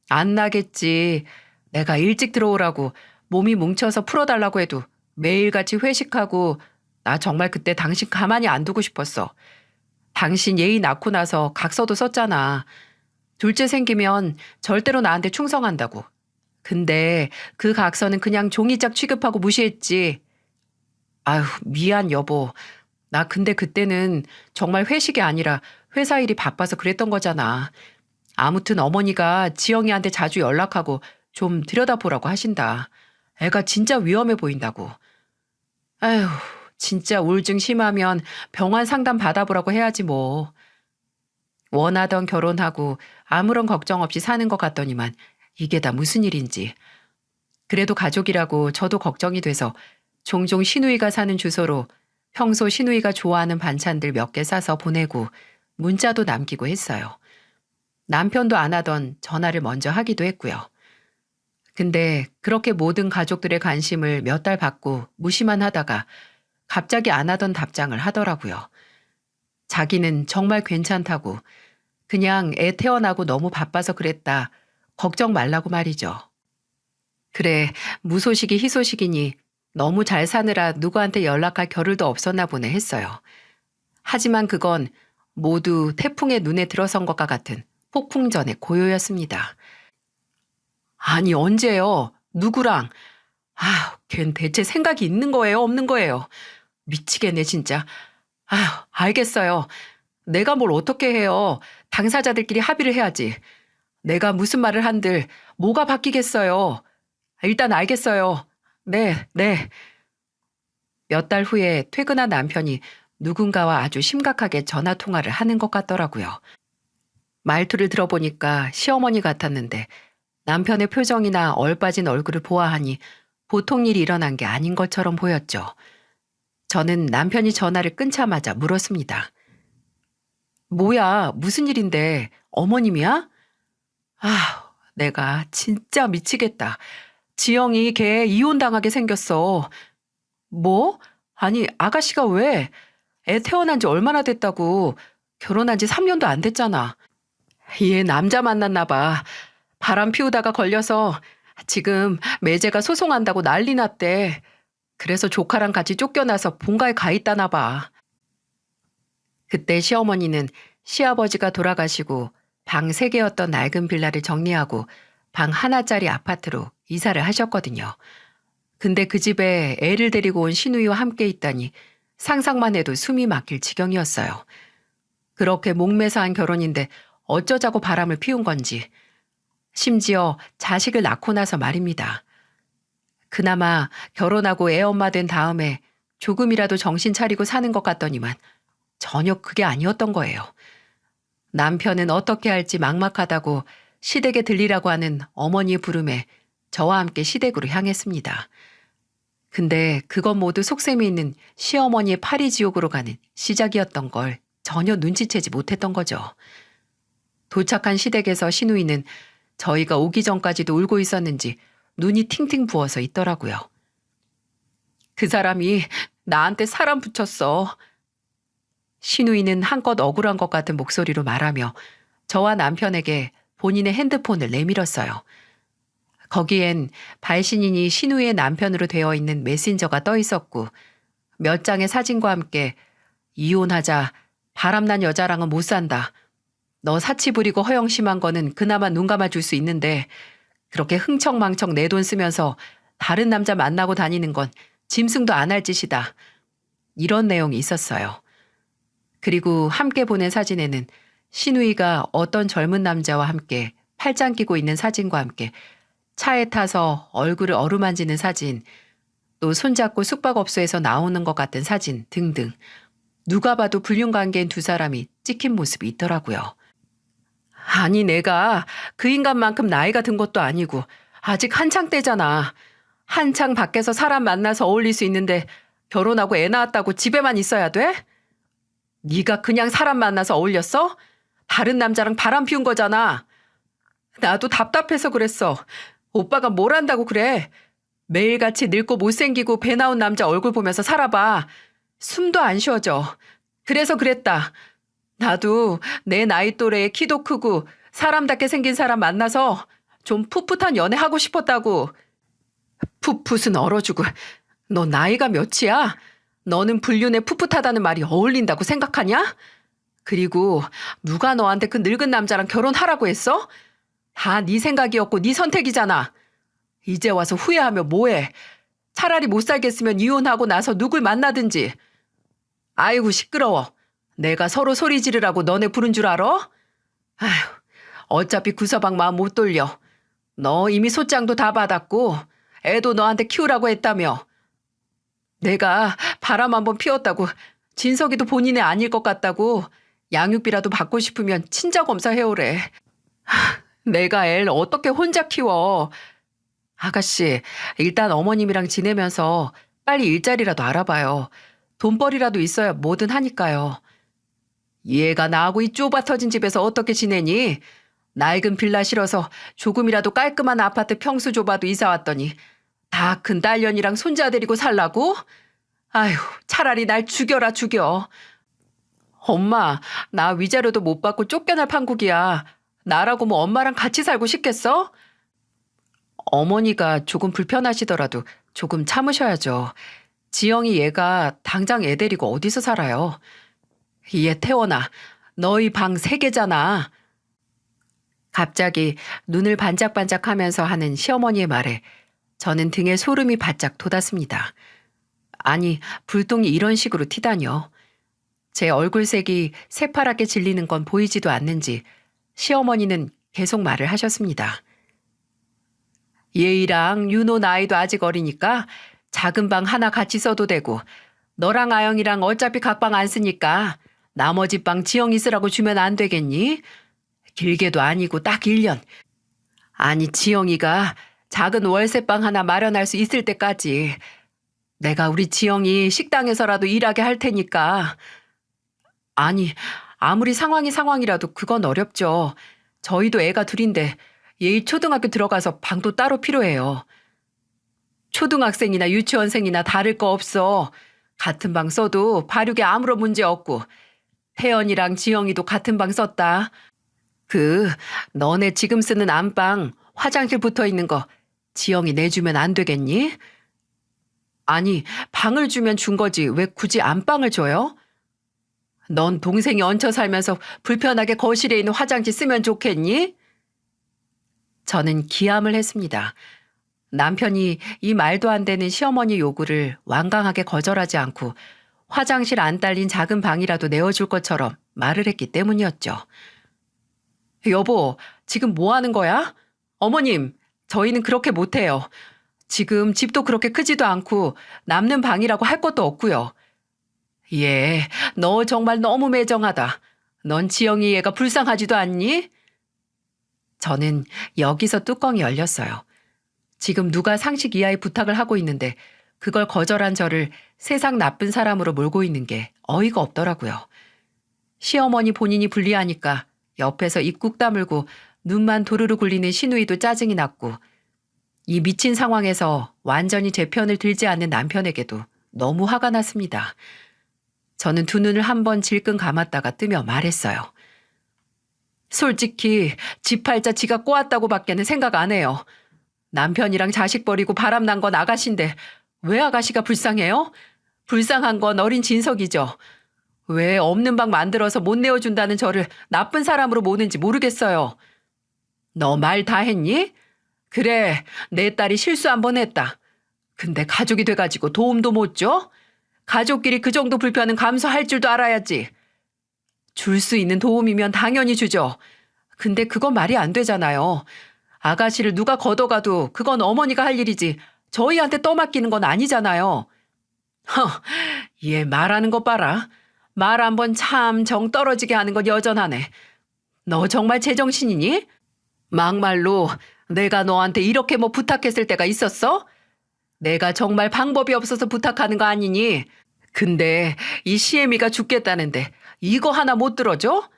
안 나겠지. 내가 일찍 들어오라고 몸이 뭉쳐서 풀어달라고 해도 매일같이 회식하고 나 정말 그때 당신 가만히 안 두고 싶었어. 당신 예의 낳고 나서 각서도 썼잖아. 둘째 생기면 절대로 나한테 충성한다고. 근데 그 각서는 그냥 종이짝 취급하고 무시했지. 아휴, 미안 여보. 나 근데 그때는 정말 회식이 아니라 회사 일이 바빠서 그랬던 거잖아. 아무튼 어머니가 지영이한테 자주 연락하고 좀 들여다보라고 하신다. 애가 진짜 위험해 보인다고. 아휴, 진짜 우울증 심하면 병원 상담 받아보라고 해야지 뭐. 원하던 결혼하고 아무런 걱정 없이 사는 것 같더니만 이게 다 무슨 일인지. 그래도 가족이라고 저도 걱정이 돼서 종종 시누이가 사는 주소로 평소 시누이가 좋아하는 반찬들 몇 개 싸서 보내고 문자도 남기고 했어요. 남편도 안 하던 전화를 먼저 하기도 했고요. 근데 그렇게 모든 가족들의 관심을 몇 달 받고 무시만 하다가 갑자기 안 하던 답장을 하더라고요. 자기는 정말 괜찮다고 그냥 애 태어나고 너무 바빠서 그랬다. 걱정 말라고 말이죠. 그래, 무소식이 희소식이니 너무 잘 사느라 누구한테 연락할 겨를도 없었나 보네 했어요. 하지만 그건 모두 태풍의 눈에 들어선 것과 같은 폭풍전의 고요였습니다. 아니 언제요? 누구랑? 걘 대체 생각이 있는 거예요? 없는 거예요? 미치겠네 진짜. 알겠어요. 내가 뭘 어떻게 해요. 당사자들끼리 합의를 해야지. 내가 무슨 말을 한들 뭐가 바뀌겠어요. 일단 알겠어요. 네, 네. 몇 달 후에 퇴근한 남편이 누군가와 아주 심각하게 전화 통화를 하는 것 같더라고요. 말투를 들어보니까 시어머니 같았는데 남편의 표정이나 얼빠진 얼굴을 보아하니 보통 일이 일어난 게 아닌 것처럼 보였죠. 저는 남편이 전화를 끊자마자 물었습니다. 뭐야, 무슨 일인데? 어머님이야? 아, 내가 진짜 미치겠다. 지영이 걔 이혼당하게 생겼어. 뭐? 아니, 아가씨가 왜? 애 태어난 지 얼마나 됐다고. 결혼한 지 3년도 안 됐잖아. 얘 남자 만났나 봐. 바람 피우다가 걸려서 지금 매제가 소송한다고 난리 났대. 그래서 조카랑 같이 쫓겨나서 본가에 가 있다나 봐. 그때 시어머니는 시아버지가 돌아가시고 방 3개였던 낡은 빌라를 정리하고 방 하나짜리 아파트로 이사를 하셨거든요. 근데 그 집에 애를 데리고 온 시누이와 함께 있다니 상상만 해도 숨이 막힐 지경이었어요. 그렇게 목매사한 결혼인데 어쩌자고 바람을 피운 건지. 심지어 자식을 낳고 나서 말입니다. 그나마 결혼하고 애 엄마 된 다음에 조금이라도 정신 차리고 사는 것 같더니만 전혀 그게 아니었던 거예요. 남편은 어떻게 할지 막막하다고 시댁에 들리라고 하는 어머니의 부름에 저와 함께 시댁으로 향했습니다. 근데 그건 모두 속셈이 있는 시어머니의 파리지옥으로 가는 시작이었던 걸 전혀 눈치채지 못했던 거죠. 도착한 시댁에서 시누이는 저희가 오기 전까지도 울고 있었는지 눈이 팅팅 부어서 있더라고요. 그 사람이 나한테 사람 붙였어. 시누이는 한껏 억울한 것 같은 목소리로 말하며 저와 남편에게 본인의 핸드폰을 내밀었어요. 거기엔 발신인이 시누이의 남편으로 되어 있는 메신저가 떠 있었고 몇 장의 사진과 함께 이혼하자, 바람난 여자랑은 못 산다. 너 사치 부리고 허영 심한 거는 그나마 눈 감아줄 수 있는데 그렇게 흥청망청 내 돈 쓰면서 다른 남자 만나고 다니는 건 짐승도 안 할 짓이다. 이런 내용이 있었어요. 그리고 함께 보낸 사진에는 시누이가 어떤 젊은 남자와 함께 팔짱 끼고 있는 사진과 함께 차에 타서 얼굴을 어루만지는 사진, 또 손잡고 숙박업소에서 나오는 것 같은 사진 등등. 누가 봐도 불륜관계인 두 사람이 찍힌 모습이 있더라고요. 아니 내가 그 인간만큼 나이가 든 것도 아니고 아직 한창 때잖아. 한창 밖에서 사람 만나서 어울릴 수 있는데 결혼하고 애 낳았다고 집에만 있어야 돼? 네가 그냥 사람 만나서 어울렸어? 다른 남자랑 바람 피운 거잖아. 나도 답답해서 그랬어. 오빠가 뭘 한다고 그래. 매일같이 늙고 못생기고 배 나온 남자 얼굴 보면서 살아봐. 숨도 안 쉬어져. 그래서 그랬다. 나도 내 나이 또래에 키도 크고 사람답게 생긴 사람 만나서 좀 풋풋한 연애 하고 싶었다고. 풋풋은 얼어주고. 너 나이가 몇이야? 너는 불륜에 풋풋하다는 말이 어울린다고 생각하냐? 그리고 누가 너한테 그 늙은 남자랑 결혼하라고 했어? 다 네 생각이었고 네 선택이잖아. 이제 와서 후회하며 뭐해? 차라리 못 살겠으면 이혼하고 나서 누굴 만나든지. 아이고 시끄러워. 내가 서로 소리 지르라고 너네 부른 줄 알아? 아휴, 어차피 구서방 마음 못 돌려. 너 이미 소장도 다 받았고 애도 너한테 키우라고 했다며. 내가 바람 한번 피웠다고 진석이도 본인의 아닐 것 같다고 양육비라도 받고 싶으면 친자검사 해오래. 내가 애를 어떻게 혼자 키워. 아가씨, 일단 어머님이랑 지내면서 빨리 일자리라도 알아봐요. 돈벌이라도 있어야 뭐든 하니까요. 얘가 나하고 이 좁아 터진 집에서 어떻게 지내니? 낡은 빌라 실어서 조금이라도 깔끔한 아파트 평수 좁아도 이사 왔더니 다 큰 딸년이랑 손자 데리고 살라고? 아휴, 차라리 날 죽여라 죽여. 엄마, 나 위자료도 못 받고 쫓겨날 판국이야. 나라고 뭐 엄마랑 같이 살고 싶겠어? 어머니가 조금 불편하시더라도 조금 참으셔야죠. 지영이 얘가 당장 애 데리고 어디서 살아요? 얘 태원아, 너희 방 3개잖아. 갑자기 눈을 반짝반짝하면서 하는 시어머니의 말에 저는 등에 소름이 바짝 돋았습니다. 아니, 불똥이 이런 식으로 튀다뇨. 제 얼굴색이 새파랗게 질리는 건 보이지도 않는지 시어머니는 계속 말을 하셨습니다. 예이랑 윤호 나이도 아직 어리니까 작은 방 하나 같이 써도 되고 너랑 아영이랑 어차피 각방 안 쓰니까 나머지 방 지영이 쓰라고 주면 안 되겠니? 길게도 아니고 딱 1년. 아니 지영이가 작은 월세방 하나 마련할 수 있을 때까지 내가 우리 지영이 식당에서라도 일하게 할 테니까. 아니 아무리 상황이 상황이라도 그건 어렵죠. 저희도 애가 둘인데 예이 초등학교 들어가서 방도 따로 필요해요. 초등학생이나 유치원생이나 다를 거 없어. 같은 방 써도 발육에 아무런 문제 없고 태연이랑 지영이도 같은 방 썼다. 너네 지금 쓰는 안방 화장실 붙어 있는 거 지영이 내주면 안 되겠니? 아니 방을 주면 준 거지 왜 굳이 안방을 줘요? 넌 동생이 얹혀 살면서 불편하게 거실에 있는 화장실 쓰면 좋겠니? 저는 기함을 했습니다. 남편이 이 말도 안 되는 시어머니 요구를 완강하게 거절하지 않고 화장실 안 딸린 작은 방이라도 내어줄 것처럼 말을 했기 때문이었죠. 여보, 지금 뭐 하는 거야? 어머님, 저희는 그렇게 못해요. 지금 집도 그렇게 크지도 않고 남는 방이라고 할 것도 없고요. 예, 너 정말 너무 매정하다. 넌 지영이 얘가 불쌍하지도 않니? 저는 여기서 뚜껑이 열렸어요. 지금 누가 상식 이하의 부탁을 하고 있는데 그걸 거절한 저를 세상 나쁜 사람으로 몰고 있는 게 어이가 없더라고요. 시어머니 본인이 불리하니까 옆에서 입 꾹 다물고 눈만 도르르 굴리는 시누이도 짜증이 났고 이 미친 상황에서 완전히 제 편을 들지 않는 남편에게도 너무 화가 났습니다. 저는 두 눈을 한번 질끈 감았다가 뜨며 말했어요. 솔직히 지 팔자 지가 꼬았다고 밖에는 생각 안 해요. 남편이랑 자식 버리고 바람난 건 아가씨인데 왜 아가씨가 불쌍해요? 불쌍한 건 어린 진석이죠. 왜 없는 방 만들어서 못 내어준다는 저를 나쁜 사람으로 모는지 모르겠어요. 너 말 다 했니? 그래, 내 딸이 실수 한 번 했다. 근데 가족이 돼가지고 도움도 못 줘? 가족끼리 그 정도 불편은 감수할 줄도 알아야지. 줄 수 있는 도움이면 당연히 주죠. 근데 그건 말이 안 되잖아요. 아가씨를 누가 걷어가도 그건 어머니가 할 일이지 저희한테 떠맡기는 건 아니잖아요. 얘 말하는 거 봐라. 말 한 번 참 정 떨어지게 하는 건 여전하네. 너 정말 제정신이니? 막말로 내가 너한테 이렇게 뭐 부탁했을 때가 있었어? 내가 정말 방법이 없어서 부탁하는 거 아니니? 근데 이 시애미가 죽겠다는데 이거 하나 못 들어줘?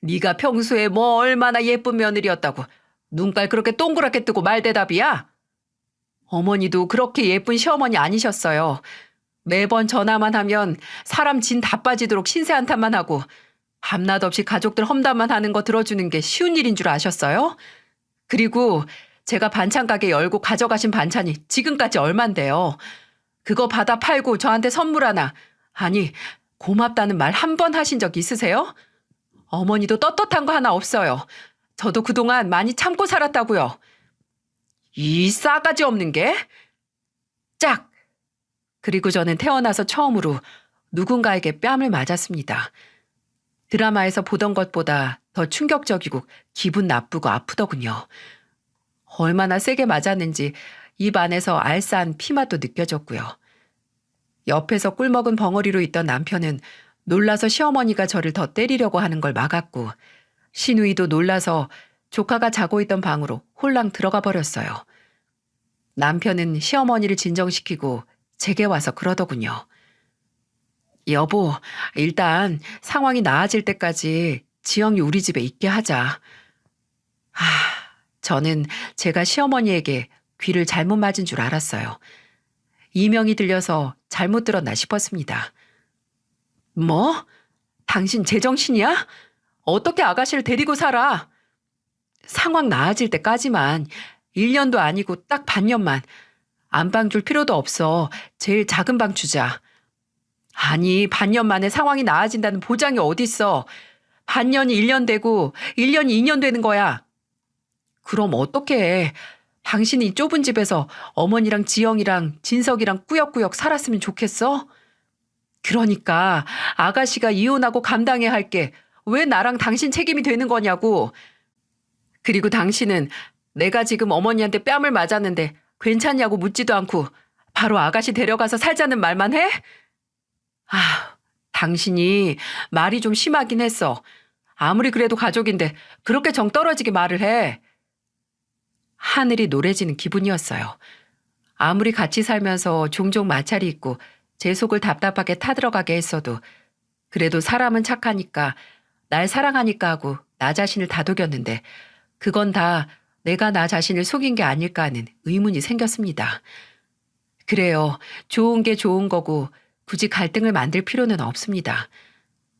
네가 평소에 뭐 얼마나 예쁜 며느리였다고 눈깔 그렇게 동그랗게 뜨고 말대답이야? 어머니도 그렇게 예쁜 시어머니 아니셨어요. 매번 전화만 하면 사람 진 다 빠지도록 신세 한탄만 하고 밤낮 없이 가족들 험담만 하는 거 들어주는 게 쉬운 일인 줄 아셨어요? 그리고 제가 반찬 가게 열고 가져가신 반찬이 지금까지 얼만데요. 그거 받아 팔고 저한테 선물 하나, 아니 고맙다는 말 한 번 하신 적 있으세요? 어머니도 떳떳한 거 하나 없어요. 저도 그동안 많이 참고 살았다고요. 이 싸가지 없는 게? 짝! 그리고 저는 태어나서 처음으로 누군가에게 뺨을 맞았습니다. 드라마에서 보던 것보다 더 충격적이고 기분 나쁘고 아프더군요. 얼마나 세게 맞았는지 입 안에서 알싸한 피맛도 느껴졌고요. 옆에서 꿀먹은 벙어리로 있던 남편은 놀라서 시어머니가 저를 더 때리려고 하는 걸 막았고 시누이도 놀라서 조카가 자고 있던 방으로 홀랑 들어가 버렸어요. 남편은 시어머니를 진정시키고 제게 와서 그러더군요. 여보, 일단 상황이 나아질 때까지 지영이 우리 집에 있게 하자. 저는 제가 시어머니에게 귀를 잘못 맞은 줄 알았어요. 이명이 들려서 잘못 들었나 싶었습니다. 뭐? 당신 제정신이야? 어떻게 아가씨를 데리고 살아? 상황 나아질 때까지만 1년도 아니고 딱 반년만. 안방 줄 필요도 없어. 제일 작은 방 주자. 아니 반년 만에 상황이 나아진다는 보장이 어딨어. 반년이 1년 되고 1년이 2년 되는 거야. 그럼 어떡해. 당신이 이 좁은 집에서 어머니랑 지영이랑 진석이랑 꾸역꾸역 살았으면 좋겠어? 그러니까 아가씨가 이혼하고 감당해야 할 게 왜 나랑 당신 책임이 되는 거냐고. 그리고 당신은 내가 지금 어머니한테 뺨을 맞았는데 괜찮냐고 묻지도 않고 바로 아가씨 데려가서 살자는 말만 해? 아, 당신이 말이 좀 심하긴 했어. 아무리 그래도 가족인데 그렇게 정 떨어지게 말을 해. 하늘이 노래지는 기분이었어요. 아무리 같이 살면서 종종 마찰이 있고 제 속을 답답하게 타들어가게 했어도 그래도 사람은 착하니까 날 사랑하니까 하고 나 자신을 다독였는데 그건 다 내가 나 자신을 속인 게 아닐까 하는 의문이 생겼습니다. 그래요. 좋은 게 좋은 거고 굳이 갈등을 만들 필요는 없습니다.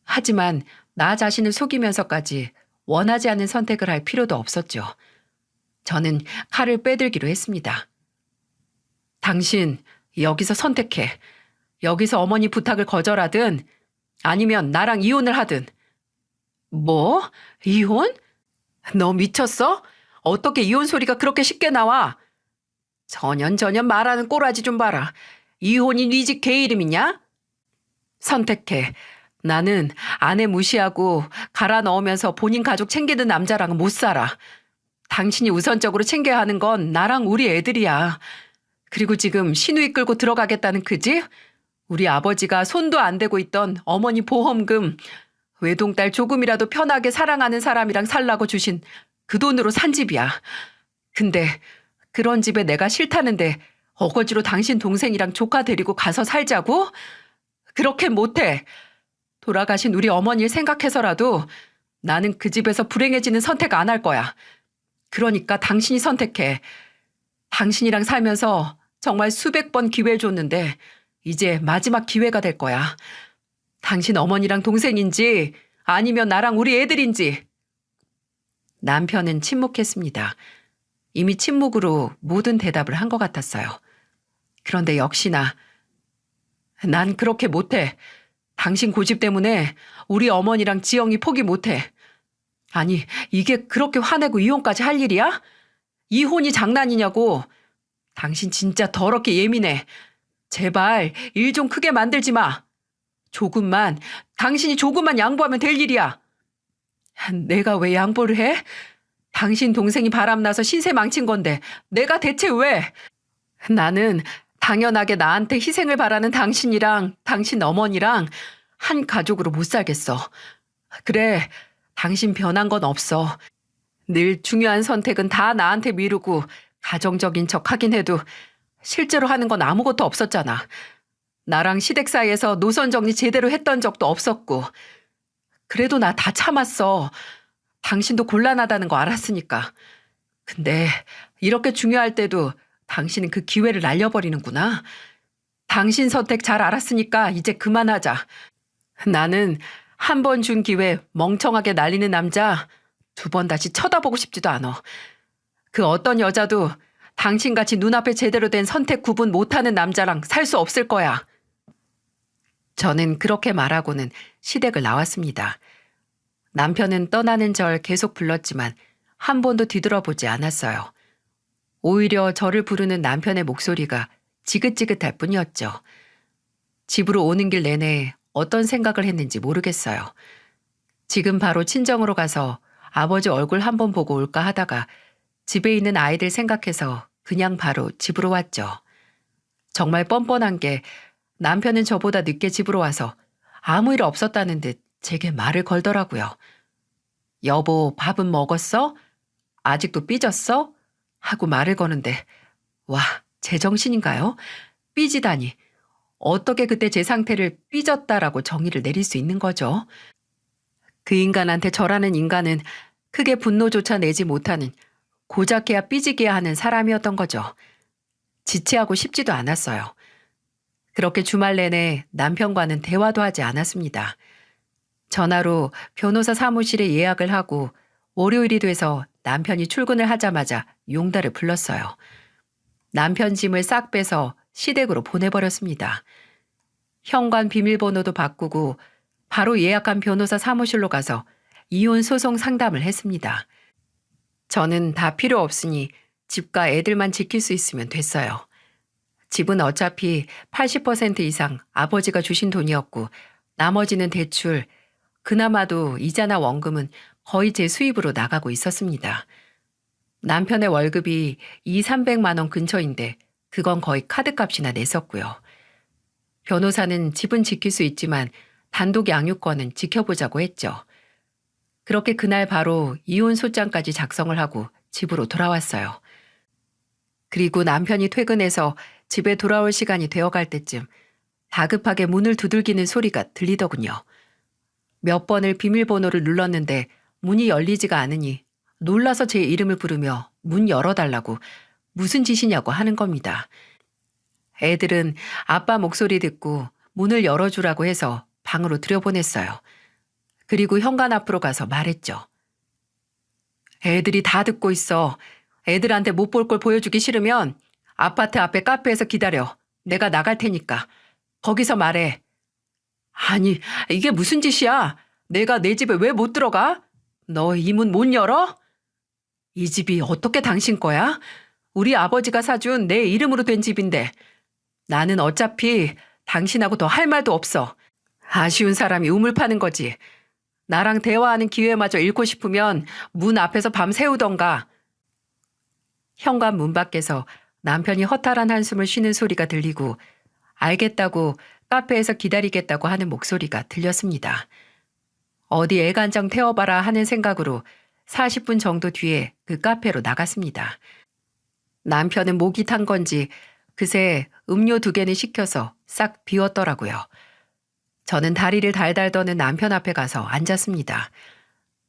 하지만 나 자신을 속이면서까지 원하지 않는 선택을 할 필요도 없었죠. 저는 칼을 빼들기로 했습니다. 당신, 여기서 선택해. 여기서 어머니 부탁을 거절하든 아니면 나랑 이혼을 하든. 뭐? 이혼? 너 미쳤어? 어떻게 이혼 소리가 그렇게 쉽게 나와? 전연 말하는 꼬라지 좀 봐라. 이혼이 네 집 개 이름이냐? 선택해. 나는 아내 무시하고 갈아 넣으면서 본인 가족 챙기는 남자랑은 못 살아. 당신이 우선적으로 챙겨야 하는 건 나랑 우리 애들이야. 그리고 지금 신우이 끌고 들어가겠다는 그 집? 우리 아버지가 손도 안 대고 있던 어머니 보험금, 외동딸 조금이라도 편하게 사랑하는 사람이랑 살라고 주신 그 돈으로 산 집이야. 근데 그런 집에 내가 싫다는데 어거지로 당신 동생이랑 조카 데리고 가서 살자고? 그렇게 못해. 돌아가신 우리 어머니를 생각해서라도 나는 그 집에서 불행해지는 선택 안 할 거야. 그러니까 당신이 선택해. 당신이랑 살면서 정말 수백 번 기회 줬는데 이제 마지막 기회가 될 거야. 당신 어머니랑 동생인지 아니면 나랑 우리 애들인지. 남편은 침묵했습니다. 이미 침묵으로 모든 대답을 한 것 같았어요. 그런데 역시나 난 그렇게 못해. 당신 고집 때문에 우리 어머니랑 지영이 포기 못해. 아니, 이게 그렇게 화내고 이혼까지 할 일이야? 이혼이 장난이냐고. 당신 진짜 더럽게 예민해. 제발 일 좀 크게 만들지 마. 당신이 조금만 양보하면 될 일이야. 내가 왜 양보를 해? 당신 동생이 바람나서 신세 망친 건데 내가 대체 왜? 나는 당연하게 나한테 희생을 바라는 당신이랑 당신 어머니랑 한 가족으로 못 살겠어. 그래, 당신 변한 건 없어. 늘 중요한 선택은 다 나한테 미루고 가정적인 척 하긴 해도 실제로 하는 건 아무것도 없었잖아. 나랑 시댁 사이에서 노선 정리 제대로 했던 적도 없었고. 그래도 나 다 참았어. 당신도 곤란하다는 거 알았으니까. 근데 이렇게 중요할 때도 당신은 그 기회를 날려버리는구나. 당신 선택 잘 알았으니까 이제 그만하자. 나는 한 번 준 기회 멍청하게 날리는 남자 2번 다시 쳐다보고 싶지도 않아. 그 어떤 여자도 당신같이 눈앞에 제대로 된 선택 구분 못하는 남자랑 살 수 없을 거야. 저는 그렇게 말하고는 시댁을 나왔습니다. 남편은 떠나는 절 계속 불렀지만 한 번도 뒤돌아보지 않았어요. 오히려 저를 부르는 남편의 목소리가 지긋지긋할 뿐이었죠. 집으로 오는 길 내내 어떤 생각을 했는지 모르겠어요. 지금 바로 친정으로 가서 아버지 얼굴 한번 보고 올까 하다가 집에 있는 아이들 생각해서 그냥 바로 집으로 왔죠. 정말 뻔뻔한 게 남편은 저보다 늦게 집으로 와서 아무 일 없었다는 듯 제게 말을 걸더라고요. 여보, 밥은 먹었어? 아직도 삐졌어? 하고 말을 거는데 와, 제정신인가요? 삐지다니. 어떻게 그때 제 상태를 삐졌다라고 정의를 내릴 수 있는 거죠? 그 인간한테 저라는 인간은 크게 분노조차 내지 못하는 고작해야 삐지게 하는 사람이었던 거죠. 지체하고 싶지도 않았어요. 그렇게 주말 내내 남편과는 대화도 하지 않았습니다. 전화로 변호사 사무실에 예약을 하고 월요일이 돼서 남편이 출근을 하자마자 용달을 불렀어요. 남편 짐을 싹 빼서 시댁으로 보내버렸습니다. 현관 비밀번호도 바꾸고 바로 예약한 변호사 사무실로 가서 이혼 소송 상담을 했습니다. 저는 다 필요 없으니 집과 애들만 지킬 수 있으면 됐어요. 집은 어차피 80% 이상 아버지가 주신 돈이었고 나머지는 대출, 그나마도 이자나 원금은 거의 제 수입으로 나가고 있었습니다. 남편의 월급이 2, 300만 원 근처인데 그건 거의 카드값이나 냈었고요. 변호사는 집은 지킬 수 있지만 단독 양육권은 지켜보자고 했죠. 그렇게 그날 바로 이혼 소장까지 작성을 하고 집으로 돌아왔어요. 그리고 남편이 퇴근해서 집에 돌아올 시간이 되어갈 때쯤 다급하게 문을 두들기는 소리가 들리더군요. 몇 번을 비밀번호를 눌렀는데 문이 열리지가 않으니 놀라서 제 이름을 부르며 문 열어달라고 무슨 짓이냐고 하는 겁니다. 애들은 아빠 목소리 듣고 문을 열어주라고 해서 방으로 들여보냈어요. 그리고 현관 앞으로 가서 말했죠. 애들이 다 듣고 있어. 애들한테 못 볼 걸 보여주기 싫으면 아파트 앞에 카페에서 기다려. 내가 나갈 테니까. 거기서 말해. 아니, 이게 무슨 짓이야? 내가 내 집에 왜 못 들어가? 너 이 문 못 열어? 이 집이 어떻게 당신 거야? 우리 아버지가 사준 내 이름으로 된 집인데 나는 어차피 당신하고 더 할 말도 없어. 아쉬운 사람이 우물 파는 거지. 나랑 대화하는 기회마저 잃고 싶으면 문 앞에서 밤 새우던가. 현관 문 밖에서 남편이 허탈한 한숨을 쉬는 소리가 들리고 알겠다고 카페에서 기다리겠다고 하는 목소리가 들렸습니다. 어디 애간장 태워봐라 하는 생각으로 40분 정도 뒤에 그 카페로 나갔습니다. 남편은 목이 탄 건지 그새 음료 2개는 시켜서 싹 비웠더라고요. 저는 다리를 달달 떠는 남편 앞에 가서 앉았습니다.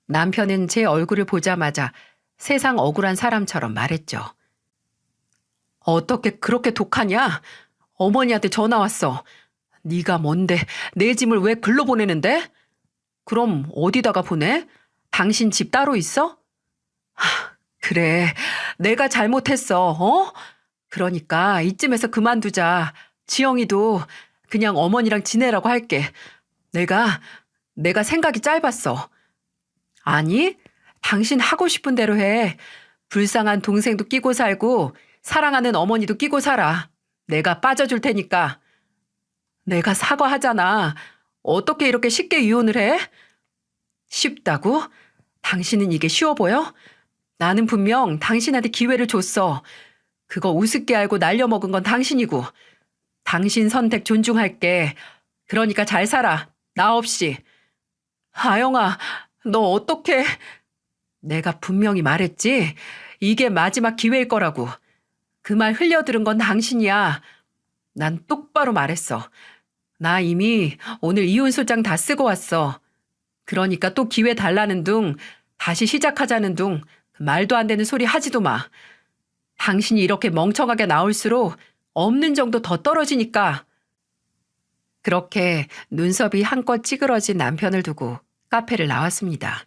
남편은 제 얼굴을 보자마자 세상 억울한 사람처럼 말했죠. 어떻게 그렇게 독하냐? 어머니한테 전화 왔어. 네가 뭔데 내 짐을 왜 글로 보내는데? 그럼 어디다가 보내? 당신 집 따로 있어? 그래, 내가 잘못했어, 어? 그러니까 이쯤에서 그만두자. 지영이도 그냥 어머니랑 지내라고 할게. 내가 생각이 짧았어. 아니, 당신 하고 싶은 대로 해. 불쌍한 동생도 끼고 살고 사랑하는 어머니도 끼고 살아. 내가 빠져줄 테니까. 내가 사과하잖아. 어떻게 이렇게 쉽게 이혼을 해? 쉽다고? 당신은 이게 쉬워 보여? 나는 분명 당신한테 기회를 줬어. 그거 우습게 알고 날려먹은 건 당신이고. 당신 선택 존중할게. 그러니까 잘 살아. 나 없이. 아영아, 너 어떻게... 내가 분명히 말했지. 이게 마지막 기회일 거라고. 그 말 흘려들은 건 당신이야. 난 똑바로 말했어. 나 이미 오늘 이혼소장 다 쓰고 왔어. 그러니까 또 기회 달라는 둥, 다시 시작하자는 둥, 말도 안 되는 소리 하지도 마. 당신이 이렇게 멍청하게 나올수록 없는 정도 더 떨어지니까. 그렇게 눈썹이 한껏 찌그러진 남편을 두고 카페를 나왔습니다.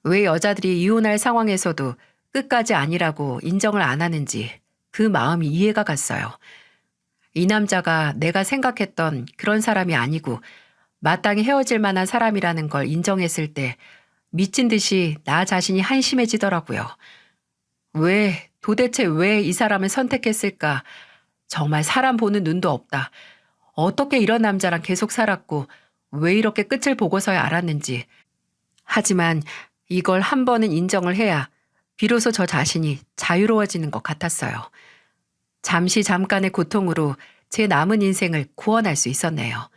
왜 여자들이 이혼할 상황에서도 끝까지 아니라고 인정을 안 하는지 그 마음이 이해가 갔어요. 이 남자가 내가 생각했던 그런 사람이 아니고 마땅히 헤어질 만한 사람이라는 걸 인정했을 때 미친 듯이 나 자신이 한심해지더라고요. 도대체 왜 이 사람을 선택했을까? 정말 사람 보는 눈도 없다. 어떻게 이런 남자랑 계속 살았고 왜 이렇게 끝을 보고서야 알았는지. 하지만 이걸 한 번은 인정을 해야 비로소 저 자신이 자유로워지는 것 같았어요. 잠깐의 고통으로 제 남은 인생을 구원할 수 있었네요.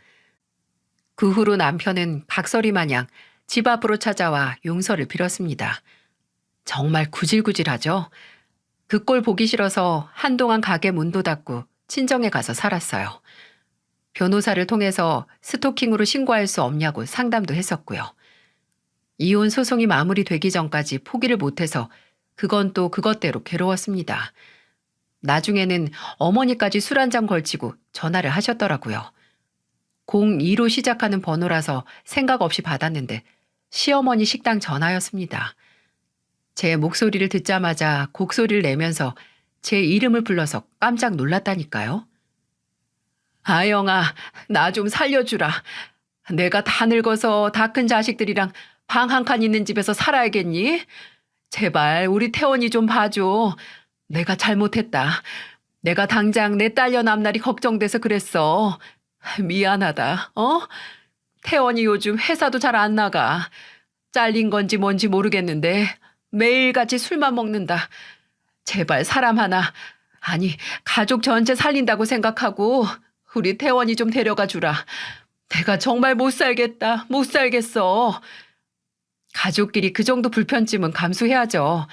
그 후로 남편은 각설이 마냥 집 앞으로 찾아와 용서를 빌었습니다. 정말 구질구질하죠? 그 꼴 보기 싫어서 한동안 가게 문도 닫고 친정에 가서 살았어요. 변호사를 통해서 스토킹으로 신고할 수 없냐고 상담도 했었고요. 이혼 소송이 마무리되기 전까지 포기를 못해서 그건 또 그것대로 괴로웠습니다. 나중에는 어머니까지 술 한 잔 걸치고 전화를 하셨더라고요. 02로 시작하는 번호라서 생각 없이 받았는데 시어머니 식당 전화였습니다. 제 목소리를 듣자마자 곡소리를 내면서 제 이름을 불러서 깜짝 놀랐다니까요. 아영아, 나 좀 살려주라. 내가 다 늙어서 다 큰 자식들이랑 방 한 칸 있는 집에서 살아야겠니? 제발 우리 태원이 좀 봐줘. 내가 잘못했다. 내가 당장 내 딸년 앞날이 걱정돼서 그랬어. 미안하다. 태원이 요즘 회사도 잘 안 나가. 잘린 건지 뭔지 모르겠는데 매일같이 술만 먹는다. 제발 사람 하나, 아니, 가족 전체 살린다고 생각하고 우리 태원이 좀 데려가 주라. 내가 정말 못 살겠다. 못 살겠어. 가족끼리 그 정도 불편쯤은 감수해야죠.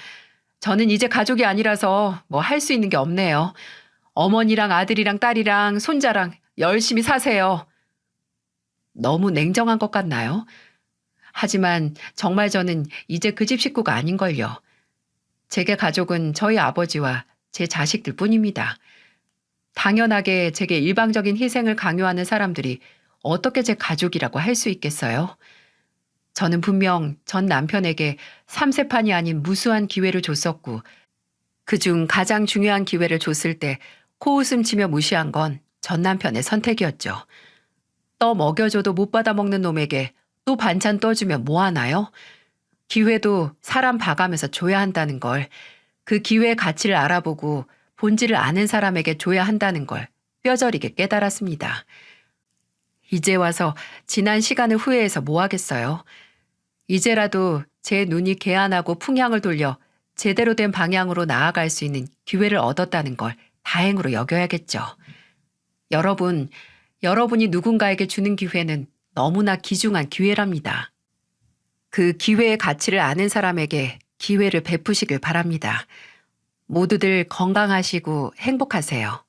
저는 이제 가족이 아니라서 뭐 할 수 있는 게 없네요. 어머니랑 아들이랑 딸이랑 손자랑 열심히 사세요. 너무 냉정한 것 같나요? 하지만 정말 저는 이제 그 집 식구가 아닌걸요. 제게 가족은 저희 아버지와 제 자식들 뿐입니다. 당연하게 제게 일방적인 희생을 강요하는 사람들이 어떻게 제 가족이라고 할 수 있겠어요? 저는 분명 전 남편에게 3세판이 아닌 무수한 기회를 줬었고, 그중 가장 중요한 기회를 줬을 때 코웃음 치며 무시한 건 전 남편의 선택이었죠. 떠 먹여줘도 못 받아먹는 놈에게 또 반찬 떠주면 뭐하나요? 기회도 사람 봐가면서 줘야 한다는 걸, 그 기회의 가치를 알아보고 본질을 아는 사람에게 줘야 한다는 걸 뼈저리게 깨달았습니다. 이제 와서 지난 시간을 후회해서 뭐 하겠어요? 이제라도 제 눈이 개안하고 풍향을 돌려 제대로 된 방향으로 나아갈 수 있는 기회를 얻었다는 걸 다행으로 여겨야겠죠. 여러분이 누군가에게 주는 기회는 너무나 귀중한 기회랍니다. 그 기회의 가치를 아는 사람에게 기회를 베푸시길 바랍니다. 모두들 건강하시고 행복하세요.